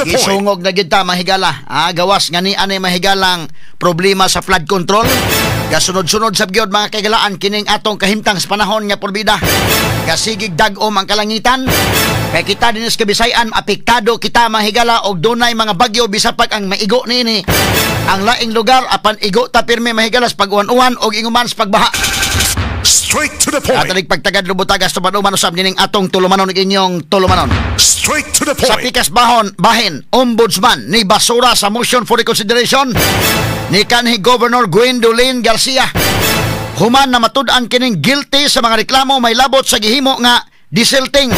Isungog na gid ta mahigala. Gawas nga ni anay mahigalang problema sa flood control. Gasunod-sunod sa gyud mga kaigalaan kining atong kahimtang sa panahon nga porbida. Gasigig dag-om ang kalangitan. Kay kita dinis Kabisayan apektado kita mahigala og dunay mga bagyo bisan pag ang maigo niini. Ang laing lugar apan igo ta pirmi mahigalas pag-uwan-uwan og inguman sa pagbaha. Straight to the point. Katalig pagtagad lubutagas tumanuman usab nining atong tulumanon inyong tulumanon. Straight to the point. Sa pikas bahin, ombudsman ni basura sa motion for reconsideration ni kanhi Governor Gwendolyn Garcia. Human na matud-an kining guilty sa mga reklamo may labot sa gihimo nga desilting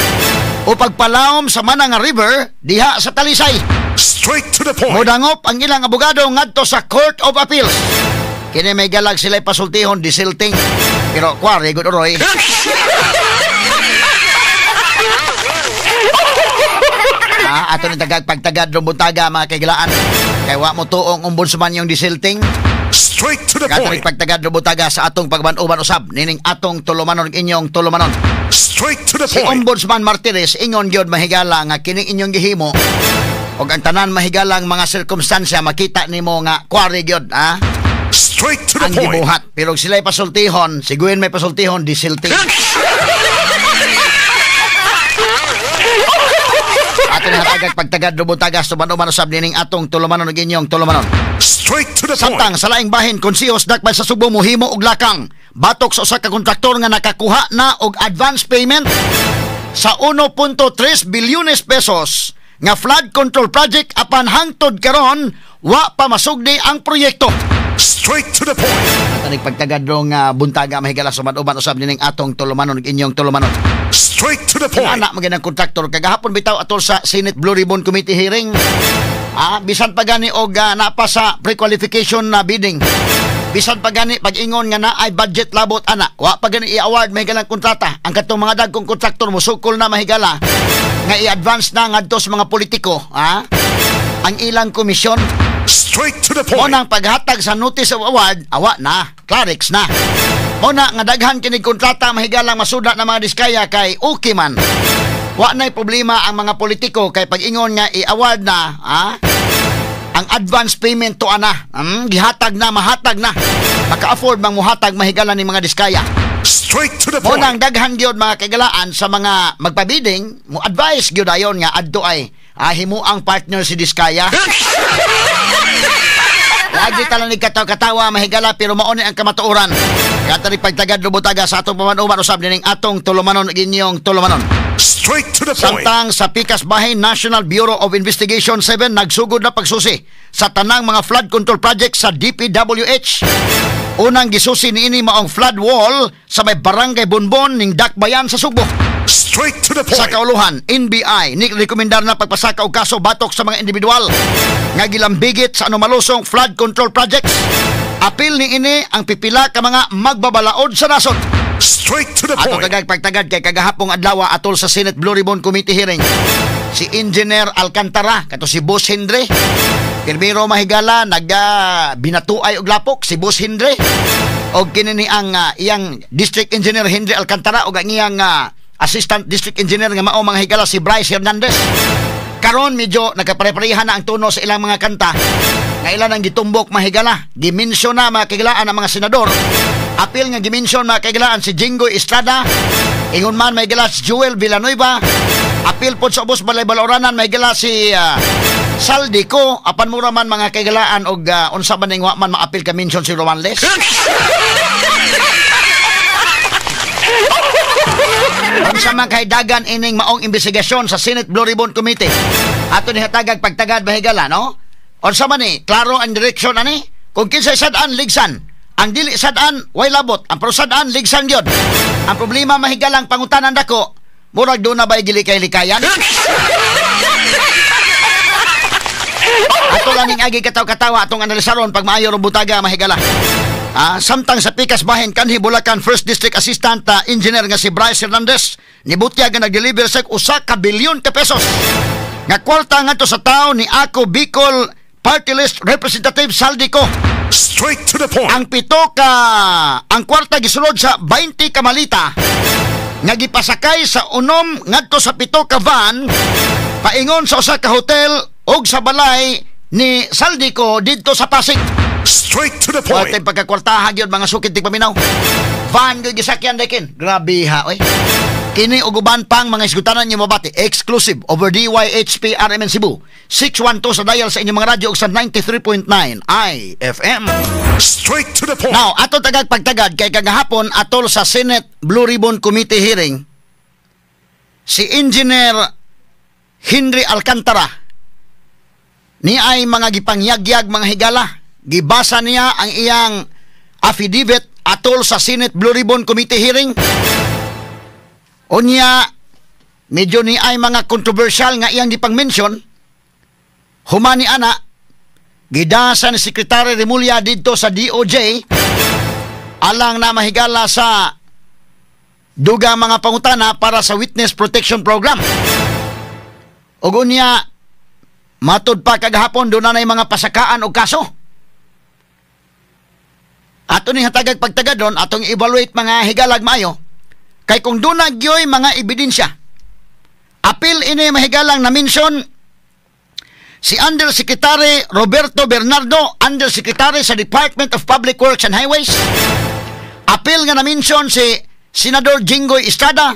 o pagpalawom sa Mananga River diha sa Talisay. Straight to the point. Modangop ang ilang abogado ngadto sa Court of Appeals. Kini may galag sila'y pasultihon desilting. Pero kwari good oroy. Ato ni pagtagad rumbuntaga mga kaigalaan. Kaya wa mo tuong ombudsman yung desilting. Straight to the point. Katolik pagtagad rumbuntaga sa atong pagbanuban usab nining atong tulumanon inyong tulumanon. Straight to the Si point. Ombudsman Martinez ingon gyud mahigala nga kining inyong gihimo og ang tanan mahigalang mga sirkumstansya makita nimo nga kwari gyud Straight to the ang point. gibuhat. Pero sila'y pasultihon, si Gwen may pasultihon desilting. Ato ni hatagag pagtagad rumbuntaga sa banuman usab nining atong tulumanon og inyong tulumanon. Straight to the point. Samtang sa laing bahin konsehos dakbay sa Subo mohimo og lakang batok sa usa ka kontraktor nga nakakuha na og advance payment sa 1.3 bilyones pesos nga flood control project apan hangtod karon wa pa masugdi ang proyekto. Straight to the point. Tanig pagtagad rong buntaga mahigala sa manuban usab nining atong tulumanon ug inyong tulumanon. Straight to the point. Anak maginang kontraktor kagahapon bitaw atol sa Senate Blue Ribbon Committee hearing. Bisan pa gani og napa sa pre-qualification na bidding. Bisan pa gani pag-ingon nga na ay budget labot ana. Wa pa gani i-award may galang kontrata. Ang katong mga dagkong kontraktor musukol na mahigala nga i-advance na ngadto sa mga politiko, ang ilang komisyon. Straight to the point. Unang paghatag sa notice of award, awa na, clarix na. Una nga daghan kinig kontrata mahigalang masuda na mga diskaya kay okay man. Wa na'y problema ang mga politiko kay pag-ingon nga i-award na, ang advance payment to ana. Gihatag na, mahatag na. Maka-afford mang muhatag mahigalan ni mga diskaya. Straight to the point. Unang daghan gyud mga kagalaan sa mga magpabiding, mo advice gyud ayon nga adto ay himo ang partner si diskaya. Lagi talang katawa mahigala pero mauni ang kamatuoran. Kata ni pagtagad lubutaga sa atong pamanuman usab nining atong tulumanon inyong tulumanon. Straight to the point. Samtang sa Pikas Bahin National Bureau of Investigation 7 nagsugod na pagsusi sa tanang mga flood control project sa DPWH. Unang gisusi niini maong flood wall sa may barangay Bonbon ning Dakbayan sa Subo. Straight to the Sa point. kauluhan, NBI ni rekomendar na pagpasaka og kaso batok sa mga individual nga gilambigit sa anomalusong flood control projects. Apil ni ini ang pipila ka mga magbabalaod sa nasod. Straight to the Ato point. pagtagad kay kagahapong adlaw atol sa Senate Blue Ribbon Committee hearing. Si Engineer Alcantara kato si Boss Hendre. Pirmiro mahigala binatuay og lapok si Boss Hendre. Og kinini ang iyang District Engineer Hendre Alcantara og ang iyang Assistant District Engineer nga mao mga higala si Bryce Hernandez. Karon medyo nagkapare-parehan na ang tono sa ilang mga kanta. Nga ilan ang gitumbok mahigala. Gimensyon na mga kagilaan ng mga senador. Apil nga gimensyon mga kagilaan si Jingo Estrada. Ingon man may gala si Joel Villanueva. Apil po sa ubos balay balauranan may gala si Saldico. Apan mura man mga kagilaan og unsa man ning wa man maapil ka mention si Roman Les. Unsa man kay dagan ining maong investigasyon sa Senate Blue Ribbon Committee. Ato ni hatagag pagtagad bahigala no? Unsa man ni klaro ang direksyon ani? Kung kinsay sad-an ligsan, ang dili sad-an way labot, ang prosad-an ligsan gyud. Ang problema mahigalang pangutanan dako, murag do na bay gilikay-likayan. Ato lang ning agi kataw-katawa atong analisaron pag maayo ro butaga mahigala. Samtang sa Pikas Bahin kanhi Bulacan First District Assistant Engineer nga si Bryce Hernandez nibutya nga nag-deliver sa 1 bilyon ka pesos nga kwarta ngadto sa tawo ni Ako Bicol Party List Representative Saldico. Straight to the point. Ang ang kwarta gisulod sa 20 ka malita nga gipasakay sa unom ngadto sa 7 ka van paingon sa usa ka hotel og sa balay ni Saldico dito sa Pasig. Straight to the Point. point. Pagkakwartahan yun, mga sukit tig paminaw. Van gyud gisakyan dakin. Grabe ha, oy. Kini og uban pang mga isgutanan niyo mabati. Exclusive over DYHP RMN Cebu. 612 sa dial sa inyong mga radyo ug sa 93.9 IFM. Straight to the point. Now, ato tagag pagtagad kay kagahapon atol sa Senate Blue Ribbon Committee hearing si Engineer Henry Alcantara ni ay mga gipangyagyag mga higala. Gibasa niya ang iyang affidavit atol sa Senate Blue Ribbon Committee hearing. Unya, medyo ni ay mga controversial nga iyang gipang-mention. Humani ana, gidasa ni Secretary Remulla dito sa DOJ alang na mahigala sa dugang mga pangutana para sa Witness Protection Program. Ug unya, matud pa kagahapon doon na mga pasakaan o kaso. Ato ni hatagag pagtagadon, atong evaluate mga higalag maayo. Kay kung doon na gyoy mga ebidensya, apil ini mahigalang na mention si Undersecretary Roberto Bernardo, Undersecretary sa Department of Public Works and Highways. Apil nga na mention si Senador Jinggoy Estrada.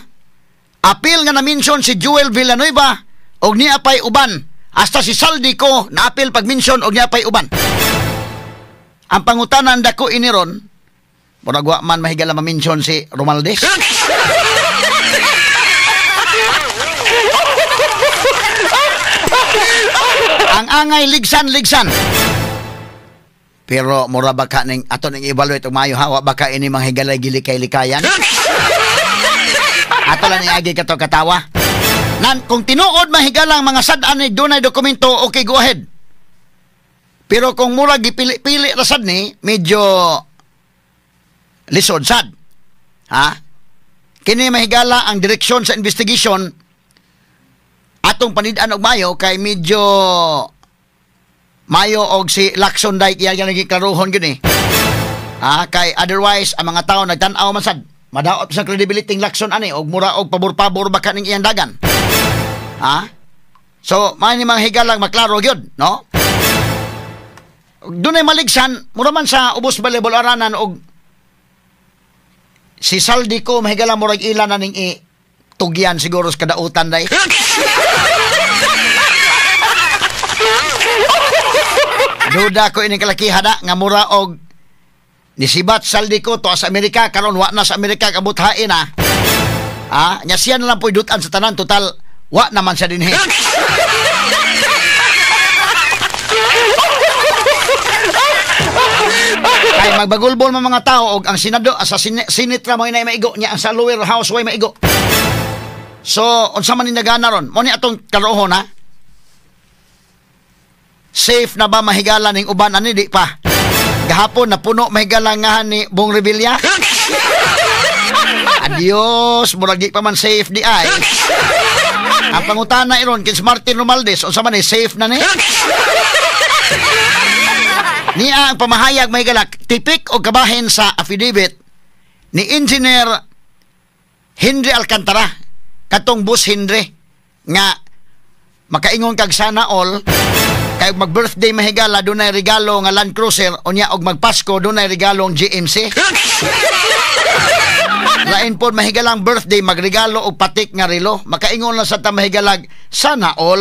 Apil nga na mention si Joel Villanueva og niya pay uban. Hasta si Saldico na apil pag-mention og niya pay uban. Ang pangutanan dako ini ron, murag wa man mahigala ma-mention si Romaldes. Ang angay ligsan-ligsan. Pero mura baka ning ato ning evaluate og maayo hawa baka ini manghigalay gilikay-likayan. Ato lang niagi kato katawa. Kung tinuod mahigalang mga sad-an ni dunay dokumento, okay, go ahead. Pero kung mura gipili-pili ra sad ni, medyo lisod sad. Ha? Kini mahigala ang direksyon sa investigation atong panid-an og mayo kay medyo mayo og si Lacson Dyke iya naging klaruhon gyud ni. Ha, kay otherwise ang mga tawo nagtan-aw man sad. Madaot sa credibility ng Lacson ani og mura og pabor-pabor baka ning iyang dagan. Ha? So, may ni mga higalang maklaro gyud, no? Dunay maligsan, mura man sa ubos balibol aranan og si Saldico mahigalang murag ilan na ning tugyan siguro sa kadautan day. Duda ko ini kalakihada nga mura og nisibat Saldico to sa Amerika karon wa na sa Amerika kabuthain na. Ah, nya siya na lang po'y dutan sa tanan total wa naman siya dinhi. Kay magbagulbol mga tao og ang Senado sa Senate ra mo inay maigo nya ang sa lower house way maigo. So unsa man ni nagana ron? Mo ni atong karohon ha. Safe na ba mahigala ning uban ani di pa? Gahapon napuno mahigala nga ni Bong Revilla. Adios, murag di pa man safe di ay. Ang pangutana iron kins Martin Romaldes unsa man ni safe na ni? Niya ang pamahayag may galak tipik o kabahin sa affidavit ni Engineer Henry Alcantara katong Boss Henry nga makaingon kag sana all kay mag-birthday mahigala dunay regalo nga Land Cruiser unya og magpasko dunay regalong GMC. Lain pod mahigalang birthday magregalo og patik nga relo makaingon lang sa ta mahigalag sana all.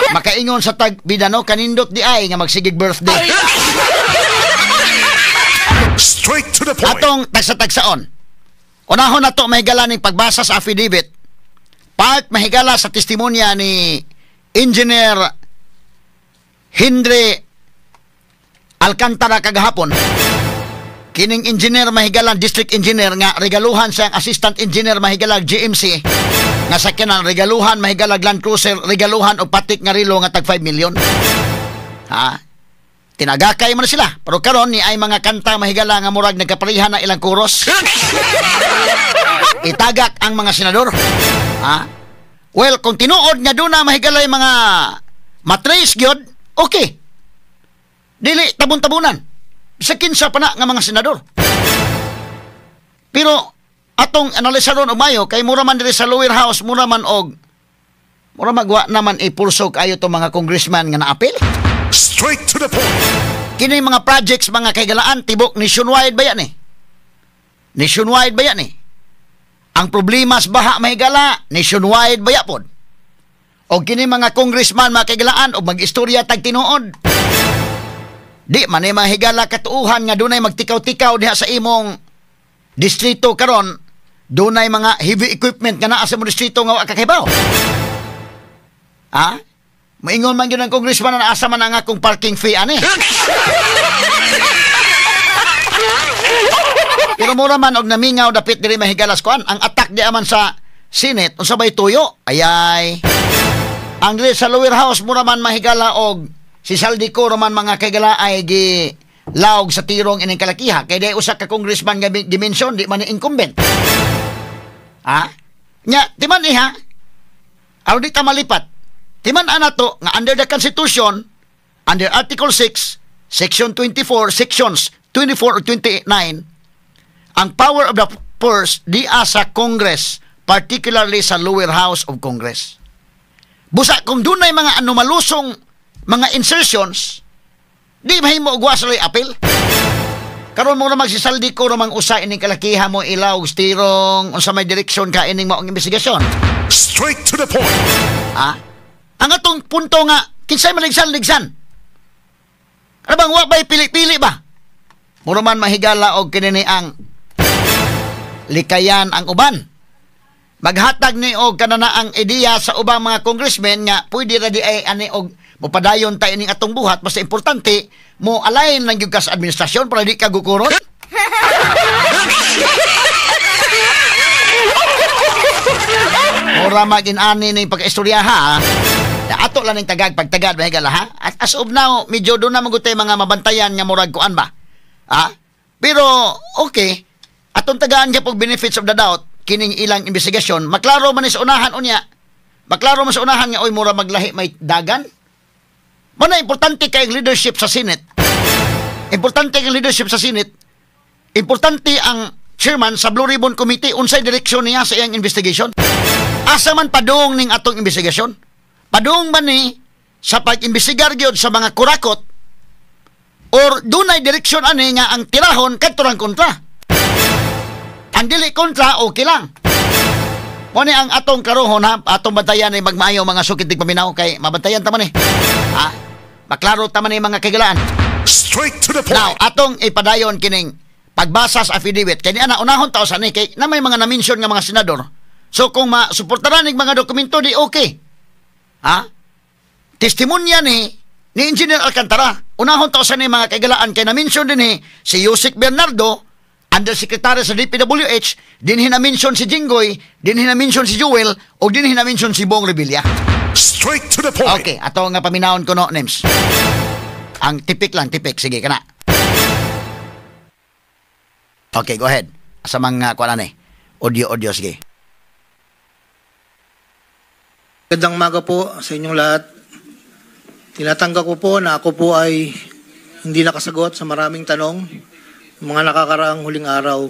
Makaingon sa tag bidano kanindot di ay nga magsigig birthday. Straight to the point. Atong tagsa-tagsaon. Unahon nato mahigala ning pagbasa sa affidavit. Part mahigala sa testimonya ni Engineer Henry Alcantara kagahapon. Kining engineer mahigala district engineer nga regaluhan sa assistant engineer mahigala GMC nga sakyanan regaluhan mahigala Land Cruiser regaluhan og patik nga relo nga tag 5 million. Ha? Tinagakay man sila. Pero karon ni ay mga kanta mahigala nga murag nagkapareha na ilang kuros. Itagak ang mga senador. Ha? Well, kung tinuod nga doon na mahigala yung mga matrace gyud, okay. Dili tabon-tabunan. Sa kinsa pa na nga mga senador. Pero atong analisaron og mayo kay mura man diri sa lower house, mura magwa naman ipulso kayo to mga congressman nga naapil. Straight to the point. Kini mga projects mga kaigalaan tibok nationwide ba yan eh? Nationwide ba yan eh? Ang problema sa baha mahigala, nationwide ba yapon? O kini mga congressman mga kaigalaan o mag-istorya tag tinuod. Di man ay mahigala katuuhan nga dunay magtikaw-tikaw diha sa imong distrito karon, dunay mga heavy equipment nga naa sa imong distrito nga wa kakahibaw. Ha? Maingon man yun ang congressman na asa man ang akong parking fee ani. Pero mura man og namingaw dapit diri mahigalas kuan ang attack di aman sa Senate unsa bay tuyo ayay ang diri sa lower house mura man mahigala og si Saldico man mga kaigala ay gi laog sa tirong ining kalakiha kay day usa ka congressman nga dimension di man ni incumbent. Ha? Nya timan iha aron di ta malipat timan ana to nga under the Constitution under Article 6 Section 24 Sections 24 or 29 ang power of the purse di sa Congress, particularly sa lower house of Congress. Busa kung dunay mga anomalusong mga insertions, di mahimo og wasalay apil. Karon mo na magsisaldi ko ramang usa ining kalakiha mo ilaw stirong unsa may direksyon ka ining maong investigasyon. Straight to the point. Ha? Ang atong punto nga kinsay maligsan-ligsan. Ano bang wa bay pili-pili ba? Mura man mahigala og kinini ang likayan ang uban. Maghatag ni og kanana ang ideya sa ubang mga congressmen nga pwede ra di ay ani og mopadayon ta ining atong buhat basta importante mo align lang gyud ka sa administrasyon para di ka gukuron. Ora magin-ani ni pag-istorya ha. Ato lang ning tagag pagtagad mahigala ha. At as of now medyo do na magutay mga mabantayan nga murag kuan ba. Ha? Pero okay. Atong tagaan niya pag benefits of the doubt, kining ilang investigasyon, maklaro man sa unahan unya. Maklaro man sa unahan nga, oy, mura maglahi may dagan. Mana importante kay leadership sa Senate. Importante kay leadership sa Senate. Importante ang chairman sa Blue Ribbon Committee, unsay direksyon niya sa iyang investigation. Asa man padung ning atong investigasyon. Padung man ni sa pag-imbestigar gyud sa mga kurakot or dunay direksyon ani nga ang tirahon kadto kontra. Ang dili kontra, okay lang. Muna ang atong karohon ha, atong bantayan ay magmaayo mga sukitig paminaw kay mabantayan taman eh. Ha? Maklaro taman eh mga kagalaan. Straight to the point. Now, atong ipadayon kining pagbasa sa affidavit. Kaya niya na unahon tao sa ni, kay na may mga na-mention nga mga senador. So kung masuportaran ng mga dokumento, di okay. Ha? Testimonya ni Engineer Alcantara. Unahon tao sa ni mga kagalaan kay na-mention din si Yusek Bernardo, Undersecretary sa DPWH, din hina-mention si Jinggoy, din hina-mention si Jewel, o din hina-mention si Bong Revilla. Straight to the point. Okay, ato nga paminahon ko no, Nems. Ang tipik lang, tipik. Sige, kana. Okay, go ahead. Sa mga kuala ni. Audio, sige. Magandang umaga po sa inyong lahat. Tinatanggap ko po na ako po ay hindi nakasagot sa maraming tanong mga nakakaraang huling araw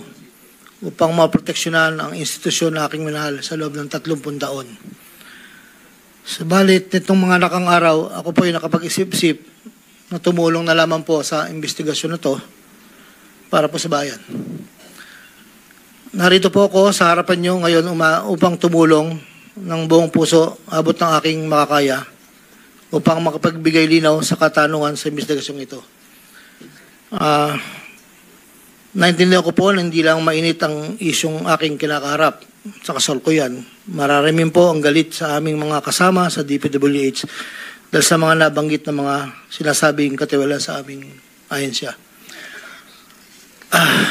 upang maproteksyonan ang institusyon na aking minahal sa loob ng 30 taon. Sabalit nitong mga nakang araw, ako po ay nakapag-isip-isip na tumulong na lamang po sa investigasyon na to para po sa bayan. Narito po ako sa harapan nyo ngayon upang tumulong ng buong puso, abot ng aking makakaya upang makapagbigay linaw sa katanungan sa investigasyong ito. Naintindihan ko po na hindi lang mainit ang isyong aking kinakaharap sa kasalukuyan. Mararamin po ang galit sa aming mga kasama sa DPWH dahil sa mga nabanggit na mga sinasabing katiwala sa aming ahensya.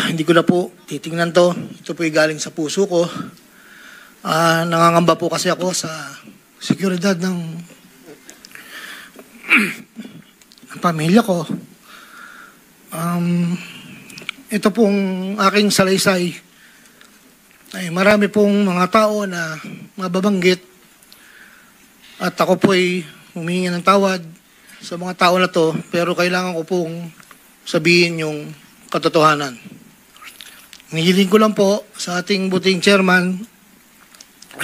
Hindi ko na po titingnan to. Ito po ay galing sa puso ko. Nangangamba po kasi ako sa seguridad ng pamilya ko. Ito pong aking salaysay ay marami pong mga tao na mababanggit at ako po ay humingi ng tawad sa mga tao na to, pero kailangan ko pong sabihin yung katotohanan. Nihiling ko lang po sa ating buting chairman,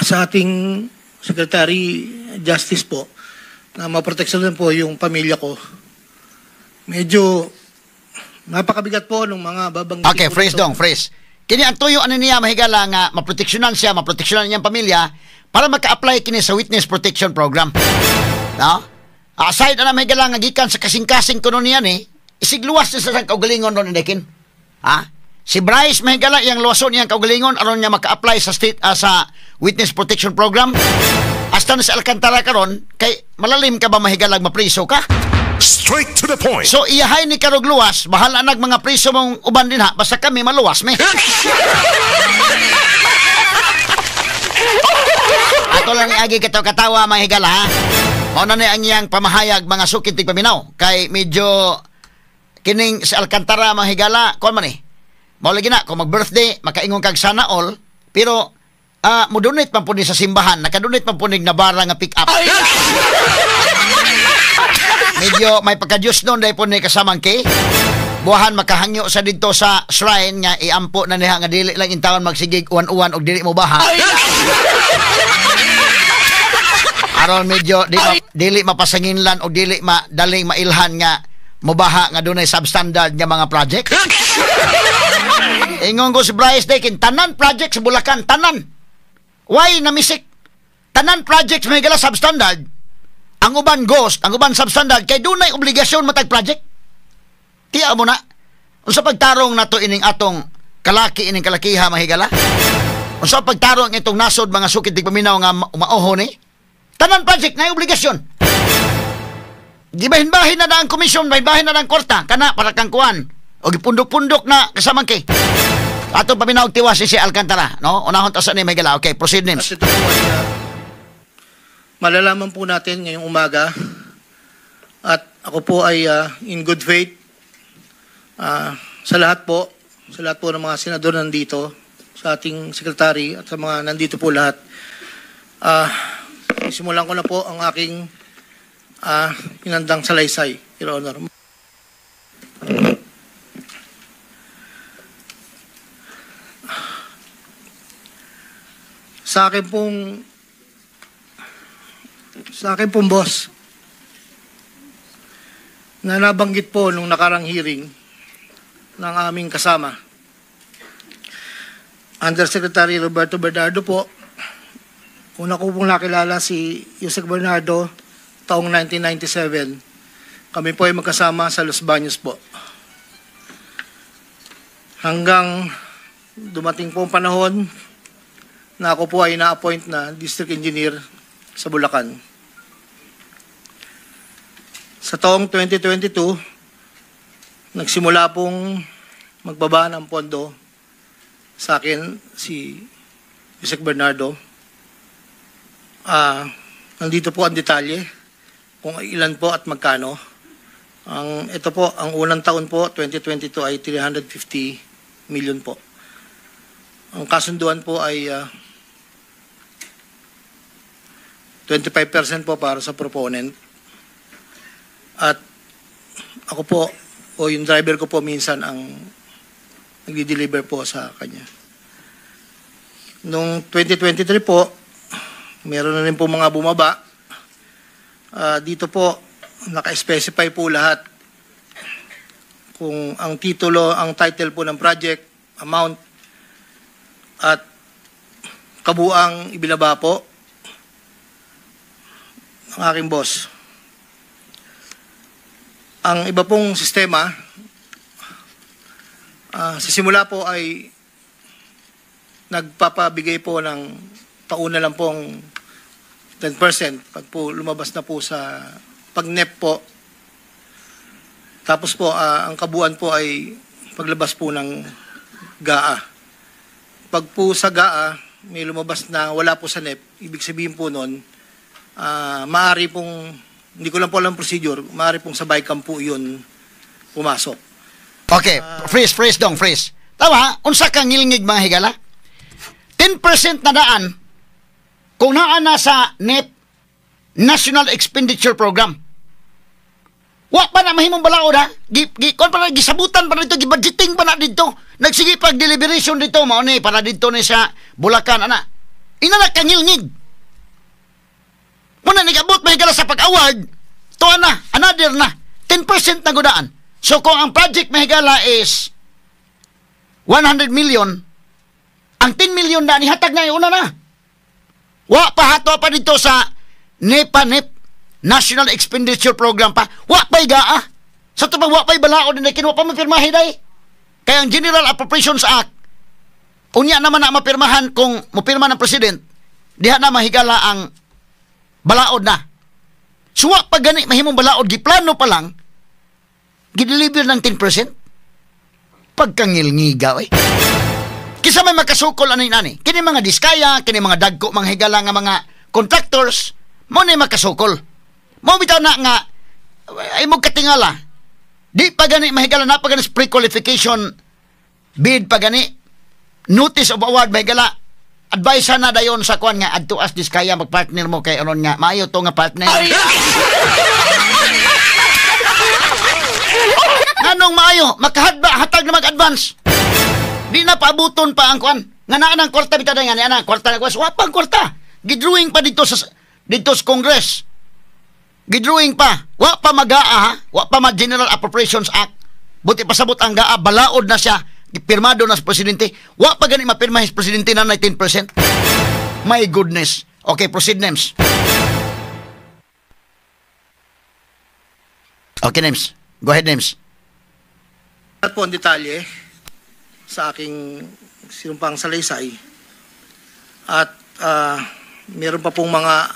sa ating Secretary Justice po, na maproteksyonan po yung pamilya ko. Medyo napakabigat po ng mga babanggitin. Okay, po freeze dito. dong, freeze. Kini ang tuyo ano niya mahigala nga maproteksyonan siya, maproteksyonan niyang pamilya para maka-apply kini sa Witness Protection Program. No? Aside na mahigala nga gikan sa kasing-kasing kuno niyan isigluwas niya sa kaugalingon ron indekin. Ha? Si Bryce mahigala iyang luwason niyang kaugalingon aron niya maka-apply sa sa Witness Protection Program. Hasta na sa Alcantara karon kay malalim ka ba mahigalag mapriso ka? Straight to the point. So iyahay ni karog luwas, bahala nag mga priso mong uban din ha, basta kami maluwas me. Ato lang iagi katawa mga higala ha. Mao na ni ang iyang pamahayag mga sukit tig paminaw kay medyo kining sa Alcantara mga higala kon man Mao lagi na kung mag-birthday makaingon kag sana all pero mo donate man po ni sa simbahan, naka-donate man po ni na bara nga pick up. Medyo may pagka-Diyos noon dahil po na kasamang kay buwahan makahangyo sa dito sa shrine nga iampo na niya nga dili lang intawan magsigig uwan-uwan og dili mo baha. Aron medyo dili mapasanginlan og dili madaling mailhan nga mobaha nga dunay substandard nga mga project. Ingon ko si Bryce Dekin, tanan project sa Bulacan, tanan. Why namisik? Tanan projects may gala substandard. Ang uban ghost, ang uban substandard kay dunay obligasyon matag project. Tiya mo na. Unsa pagtarong nato ining atong kalaki ining kalakiha mahigala? Unsa pagtarong itong nasod mga sukit tig paminaw nga umaoho ni? Tanan project na obligasyon. Gibahin-bahin na ang komisyon, bahin na ang korta kana para kang kuan. O gipundok-pundok na kasamang kay. Atong paminaw tiwas si Alcantara, no? Unahon ta sa ni mahigala. Okay, proceed names. At ito po ay malalaman po natin ngayong umaga at ako po ay in good faith sa lahat po ng mga senador nandito, sa ating sekretary at sa mga nandito po lahat. Simulan ko na po ang aking inandang salaysay, Your Honor. Sa akin pong boss, na nabanggit po nung nakarang hearing ng aming kasama, Undersecretary Roberto Bernardo po. Una ko pong nakilala si Yusek Bernardo taong 1997. Kami po ay magkasama sa Los Baños po. Hanggang dumating po ang panahon na ako po ay na-appoint na District Engineer sa Bulacan. Sa taong 2022, nagsimula pong magbaba ng pondo sa akin si Yusek Bernardo. Nandito po ang detalye kung ilan po at magkano. Ito po, ang unang taon po, 2022 ay 350 million po. Ang kasunduan po ay 25% po para sa proponent. At ako po, o yung driver ko po minsan ang nagdi-deliver po sa kanya. Noong 2023 po, meron na rin po mga bumaba. Dito po, naka-specify po lahat kung ang titulo, ang title po ng project, amount, at kabuang ibinaba po ang aking boss. Ang iba pong sistema, sa simula po ay nagpapabigay po ng tauna lang pong 10% pag po lumabas na po sa pag-NEP po. Tapos po, ang kabuuan po ay paglabas po ng GAA. Pag po sa GAA, may lumabas na wala po sa NEP, ibig sabihin po nun, maaari pong, hindi ko lang po alam procedure, maaari pong sa BICAM po yun pumasok. Okay, freeze dong, freeze. Tawa, unsa kang ngilingig mga higala? 10% na daan kung naan na sa NEP, National Expenditure Program. Wa pa na mahimong balaod ha? Kon pa na gisabutan pa na dito, gibudgeting pa na dito. Nagsigipag deliberation dito mao ni para dito ni sa Bulacan ana. Inanak kangilngig. Muna nigabot mahigala sa pag-award, to na, another na, 10% na gudaan. So kung ang project mahigala is 100 million, ang 10 million na nihatag na yung una na. Wa pa hato pa dito sa NEP, National Expenditure Program pa. Wa pa igaa. Sa ito pa wa pa ibalaod na kinuha pa mapirmahin day. Kaya ang General Appropriations Act, unya naman na mapirmahan kung mapirma ng President, diha na mahigala ang balaod na. Suwa pa gani mahimong balaod giplano pa lang gideliver ng 10%. Pagkangilngiga kisa may makasukol ani kini mga diskaya, kini mga dagko mga higala nga mga contractors mo na makasukol. Mo bitaw na nga ay mo katingala. Di pa gani mahigala na pa gani pre-qualification bid pa gani notice of award mahigala. Advice na dayon sa kuan nga adto as diskaya magpartner mo kay aron nga maayo to nga partner. Nganong maayo makahadba hatag na mag-advance. Di na paabuton pa ang kuan. Nga naa nang kwarta bitada nga ana kwarta na kuwas wa pang kwarta. Gidrawing pa dito sa Congress. Gidrawing pa. Wa pa magaa wa pa ma General Appropriations Act. Buti pasabot ang gaa balaod na siya. Pirmado na sa presidente. Wa pa gani mapirma sa presidente na 19%. My goodness. Okay, proceed, Nems. Okay, Nems. Go ahead, Nems. At po ang detalye sa aking sinumpang salaysay. At meron pa pong mga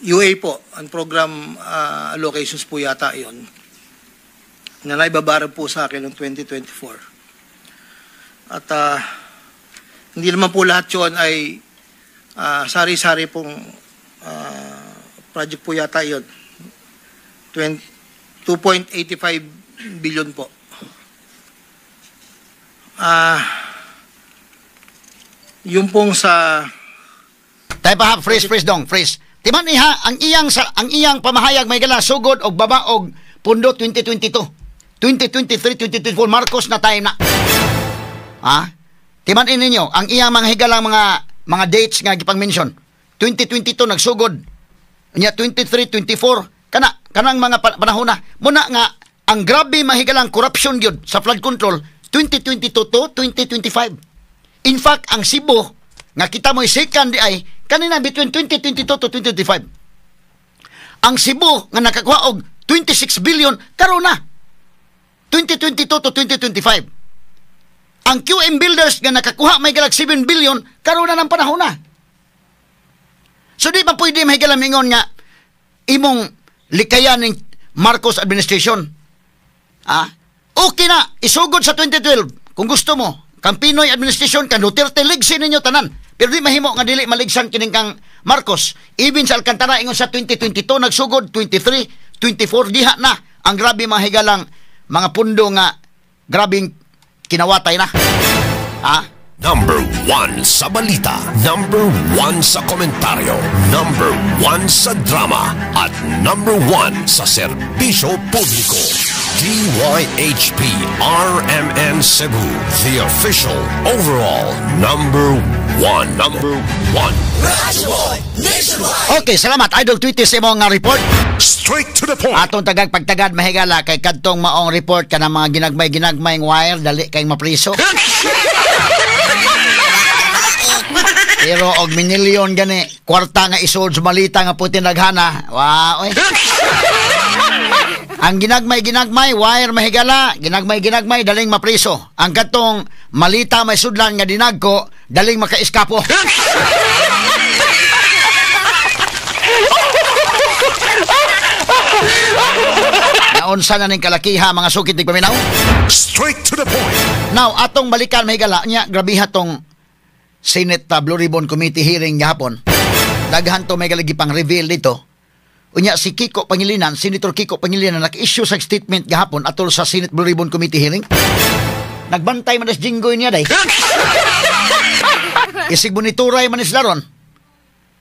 UA po, ang program allocations po yata yon na naibabaran po sa akin noong 2024. At hindi naman po lahat yun ay sari-sari pong project po yata yun. 2.85 billion po. Yung pong sa... Tayo pa, freeze dong, freeze. Timan iha, ang iyang pamahayag may gala sugod og baba og pundo 2022. 2023, 2024, Marcos na time na. Timan ninyo, ang iyang mga higalang mga dates nga gipang-mention. 2022 nagsugod. Nya 23, 24, kanang mga panahon na. Muna nga, ang grabe mahigalang corruption gyud sa flood control, 2022 to 2025. In fact, ang Cebu, nga kita mo'y second di ay, kanina between 2022 to 2025. Ang Cebu, nga nakakuha og 26 billion, karon na. 2022 to 2025. Ang QM Builders nga nakakuha may galag 7 billion karon na ng panahon na. So di pa pwede may galamingon nga imong likayan ng Marcos administration. Okay na, isugod sa 2012 kung gusto mo. Kang Pinoy administration, kang Duterte, ligsin ninyo tanan. Pero di mahimo nga dili maligsan kining kang Marcos. Even sa Alcantara ingon sa 2022 nagsugod 23, 24 diha na ang grabe mahigalang mga pundo nga grabing kinawatay na. Number 1 sa balita, number 1 sa komentaryo, number 1 sa drama, at number 1 sa serbisyo publiko. DYHP RMN Cebu, the official overall number 1. Okay, salamat Idol Tweety sa imong nga report. Straight to the point. Atong tagag pagtagad mahigala kay kadtong maong report ka ng mga ginagmay wire dali kay mapriso. Pero og minilyon gani kwarta nga isod sa malita nga puti naghana. Wow. Ang ginagmay wire mahigala, ginagmay daling mapriso. Ang katong malita may sudlan nga dinagko daling makaiskapo. Naunsa na ning kalakiha mga sukit tig paminaw. Straight to the point. Now atong balikan mahigala nya grabiha tong Senate Blue Ribbon Committee hearing gahapon. Daghan to may galagi pang reveal dito. Unya si Kiko Pangilinan, Senator Kiko Pangilinan nag-issue sa statement gahapon atol sa Senate Blue Ribbon Committee hearing. Nagbantay man as jinggoy niya day. Isig monitoray man isla ron.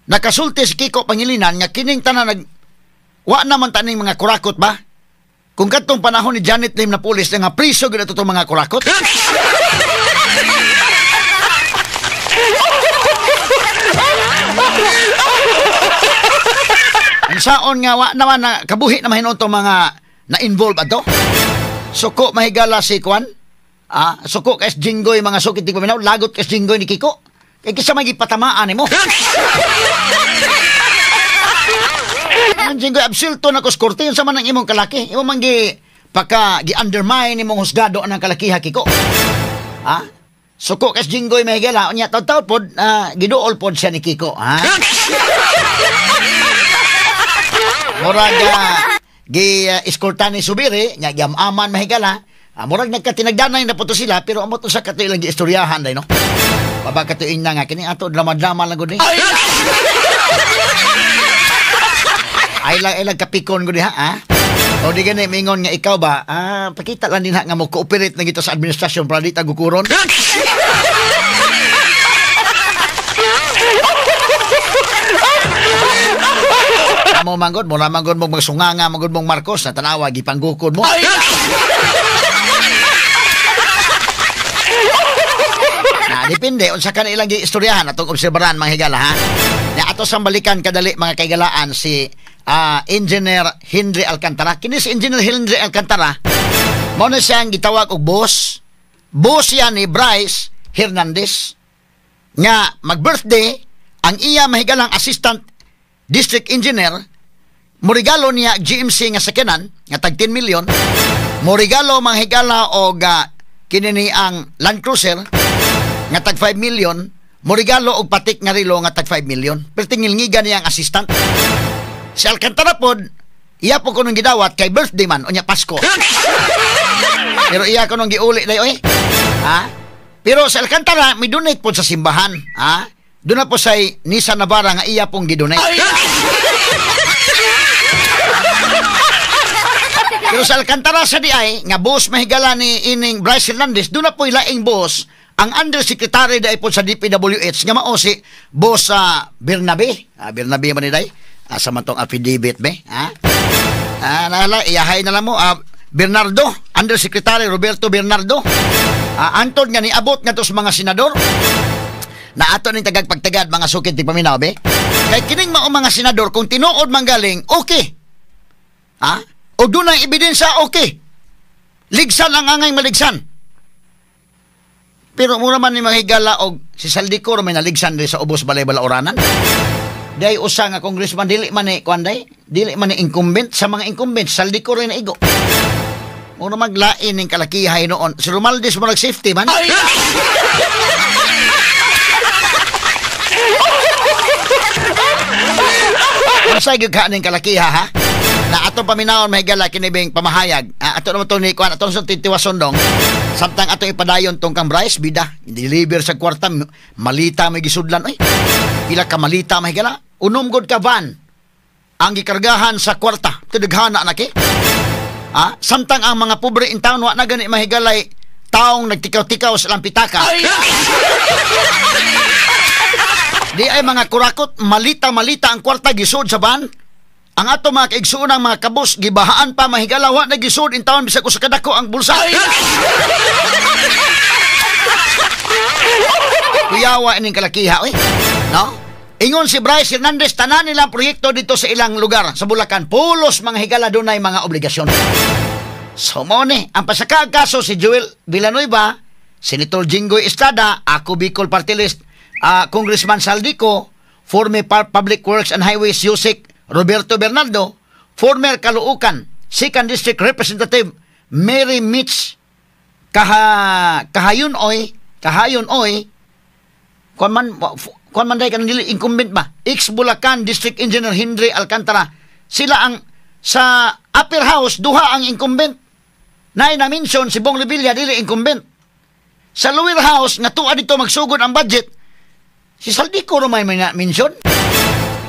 Nakasulti si Kiko Pangilinan nga kining tanan wa naman taning mga kurakot ba? kung katong panahon ni Janet Lim na pulis nga priso gid ato mga kurakot. Ang saon nga wa naman na kabuhi na mahinon tong mga na-involve ato. Suko mahigala si Kwan. Suko kay Jinggoy mga sukit di paminaw, lagot kay Jinggoy ni Kiko. Kay kisa may gipatamaan nimo. Ang Jinggoy absulto na kuskorte sa man ang imong kalaki. Imo man gi-undermine imong husgado anang kalakiha Kiko. Suko kay Jinggoy mahigala unya taw-taw pod giduol pod siya ni Kiko, Murag gi-eskortan ni Subiri, nga yamaman mahigala. Murag nagkatinagdanay na po to sila, pero amo to sa kato ilang istoryahan day, no? Babakatuin na nga, kini ato drama-drama lang gud ni. Ay lang kapikon gud ha? O di gani mingon nga ikaw ba, pakita lang din ha nga mo cooperate na gito sa administrasyon para di ta gukuron. Mo manggod mo manggod mo magsunganga manggod mong Marcos na tanawa gipanggukod mo. Depende unsa kan ilang giistoryahan atong obserbaran mga higala ha. Na ato sang balikan kadali mga kaigalaan si Engineer Henry Alcantara. Kini si Engineer Henry Alcantara mao na siyang gitawag og boss. Boss yan ni Bryce Hernandez nga mag-birthday ang iya mahigalang assistant district engineer. Morigalo niya GMC nga sakyanan nga tag 10 million. Morigalo manghigala og kinini ang Land Cruiser nga tag 5 million. Morigalo og patik nga relo nga tag 5 million. Pero tingilngigan niya ang assistant. Si Alcantara pod iya po kunong gidawat kay birthday man unya Pasko. Pero iya kunong giuli day oy. Pero si Alcantara may donate pod sa simbahan. Doon na po sa Nissan Navara nga iya pong gidonate. Pero sa Alcantara sa diay, nga boss mahigala ni ining Bryce Hernandez, doon na po ilaing boss, ang undersecretary dahi po sa DPWH, nga mao si boss Bernabe. Bernabe man ni day. Sa matong affidavit be. Iyahay na lang mo. Bernardo, undersecretary Roberto Bernardo. Antod nga ni abot nga to sa mga senador. Na ato ning tagagpagtagad mga sukid ti paminaw be. Kay kining mao mga senador kung tinuod manggaling, okay. O dunay ebidensya, okay. Ligsan ang angay maligsan. Pero mura man ni mahigala og si Saldico may naligsan rin sa ubos balay balaoranan. Day usa nga congressman dili man ni kuanday, dili man ni incumbent sa mga incumbent Saldico rin na igo. Mura maglain ning kalakihay noon. Si Romualdez mo nag-safety man. Unsay gyud ka ning kalakiha ha? Na ato paminaon mahigala kinibing pamahayag. Ato naman to ni kuan ato sa titiwason dong. Samtang ato ipadayon tong kang Bryce bida, deliver sa kwarta malita may gisudlan oy. Pila ka malita mahigala? Unom gud ka van. Ang gikargahan sa kwarta, tidaghana na ki. Samtang ang mga pobre in town wa na gani mahigalay taong nagtikaw-tikaw sa lampitaka. Di ay mga kurakot, malita-malita ang kwarta gisud sa van. Ang ato mga kaigsuunang mga kabos, gibahaan pa mahigalawa na gisud in taon bisag usa kadako ang bulsa. Kuyawa ining kalakiha, oy. No? Ingon si Bryce Hernandez, tanan nilang proyekto dito sa ilang lugar sa Bulacan. Pulos mga higala dunay mga obligasyon. So mo ni, ang pasakag kaso si Joel Villanueva, Senator Jinggoy Estrada, ako Bicol Party List, Congressman Saldico, former Public Works and Highways Yusek Roberto Bernardo, former Caloocan 2nd District Representative Mary Mitch Kahayon Oy, kuan man day kanang dili incumbent ba? Ex-Bulacan District Engineer Henry Alcantara. Sila ang sa upper house duha ang incumbent. Nay na mention si Bong Revilla dili incumbent. Sa lower house nga tuwa dito magsugod ang budget. Si Saldico ro may mention.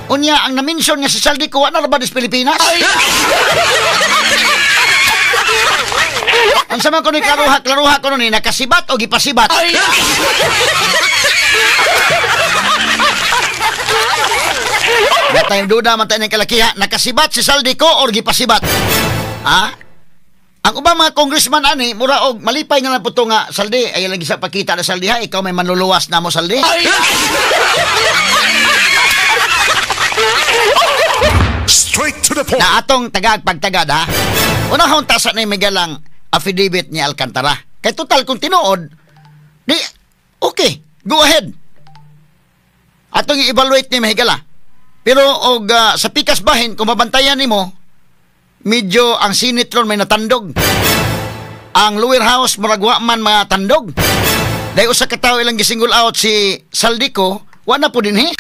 Unya ang na-mention nga si Saldico wala ra ba dis Pilipinas? Ang sama ko ni klaruha ko ni nakasibat o gipasibat. Natay duda man tayo ng kalakiha, nakasibat si Saldico or gipasibat? Ang ubang mga congressman ani mura og malipay nga lang po to nga saldi ay lagi sa pakita na saldi ha ikaw may manluluwas na mo saldi. Straight to the point. Na atong tagag pagtagad ha. Unahon tasa na may galang affidavit ni Alcantara. Kay total kung tinuod di okay, go ahead. Atong i-evaluate ni mahigala. Pero og sa pikas bahin kung mabantayan nimo medyo ang Senate ron may natandog. Ang lower house muragwa man mga tandog. Dahil usa ka tawo ilang gisingle out si Saldico, wa na po din he.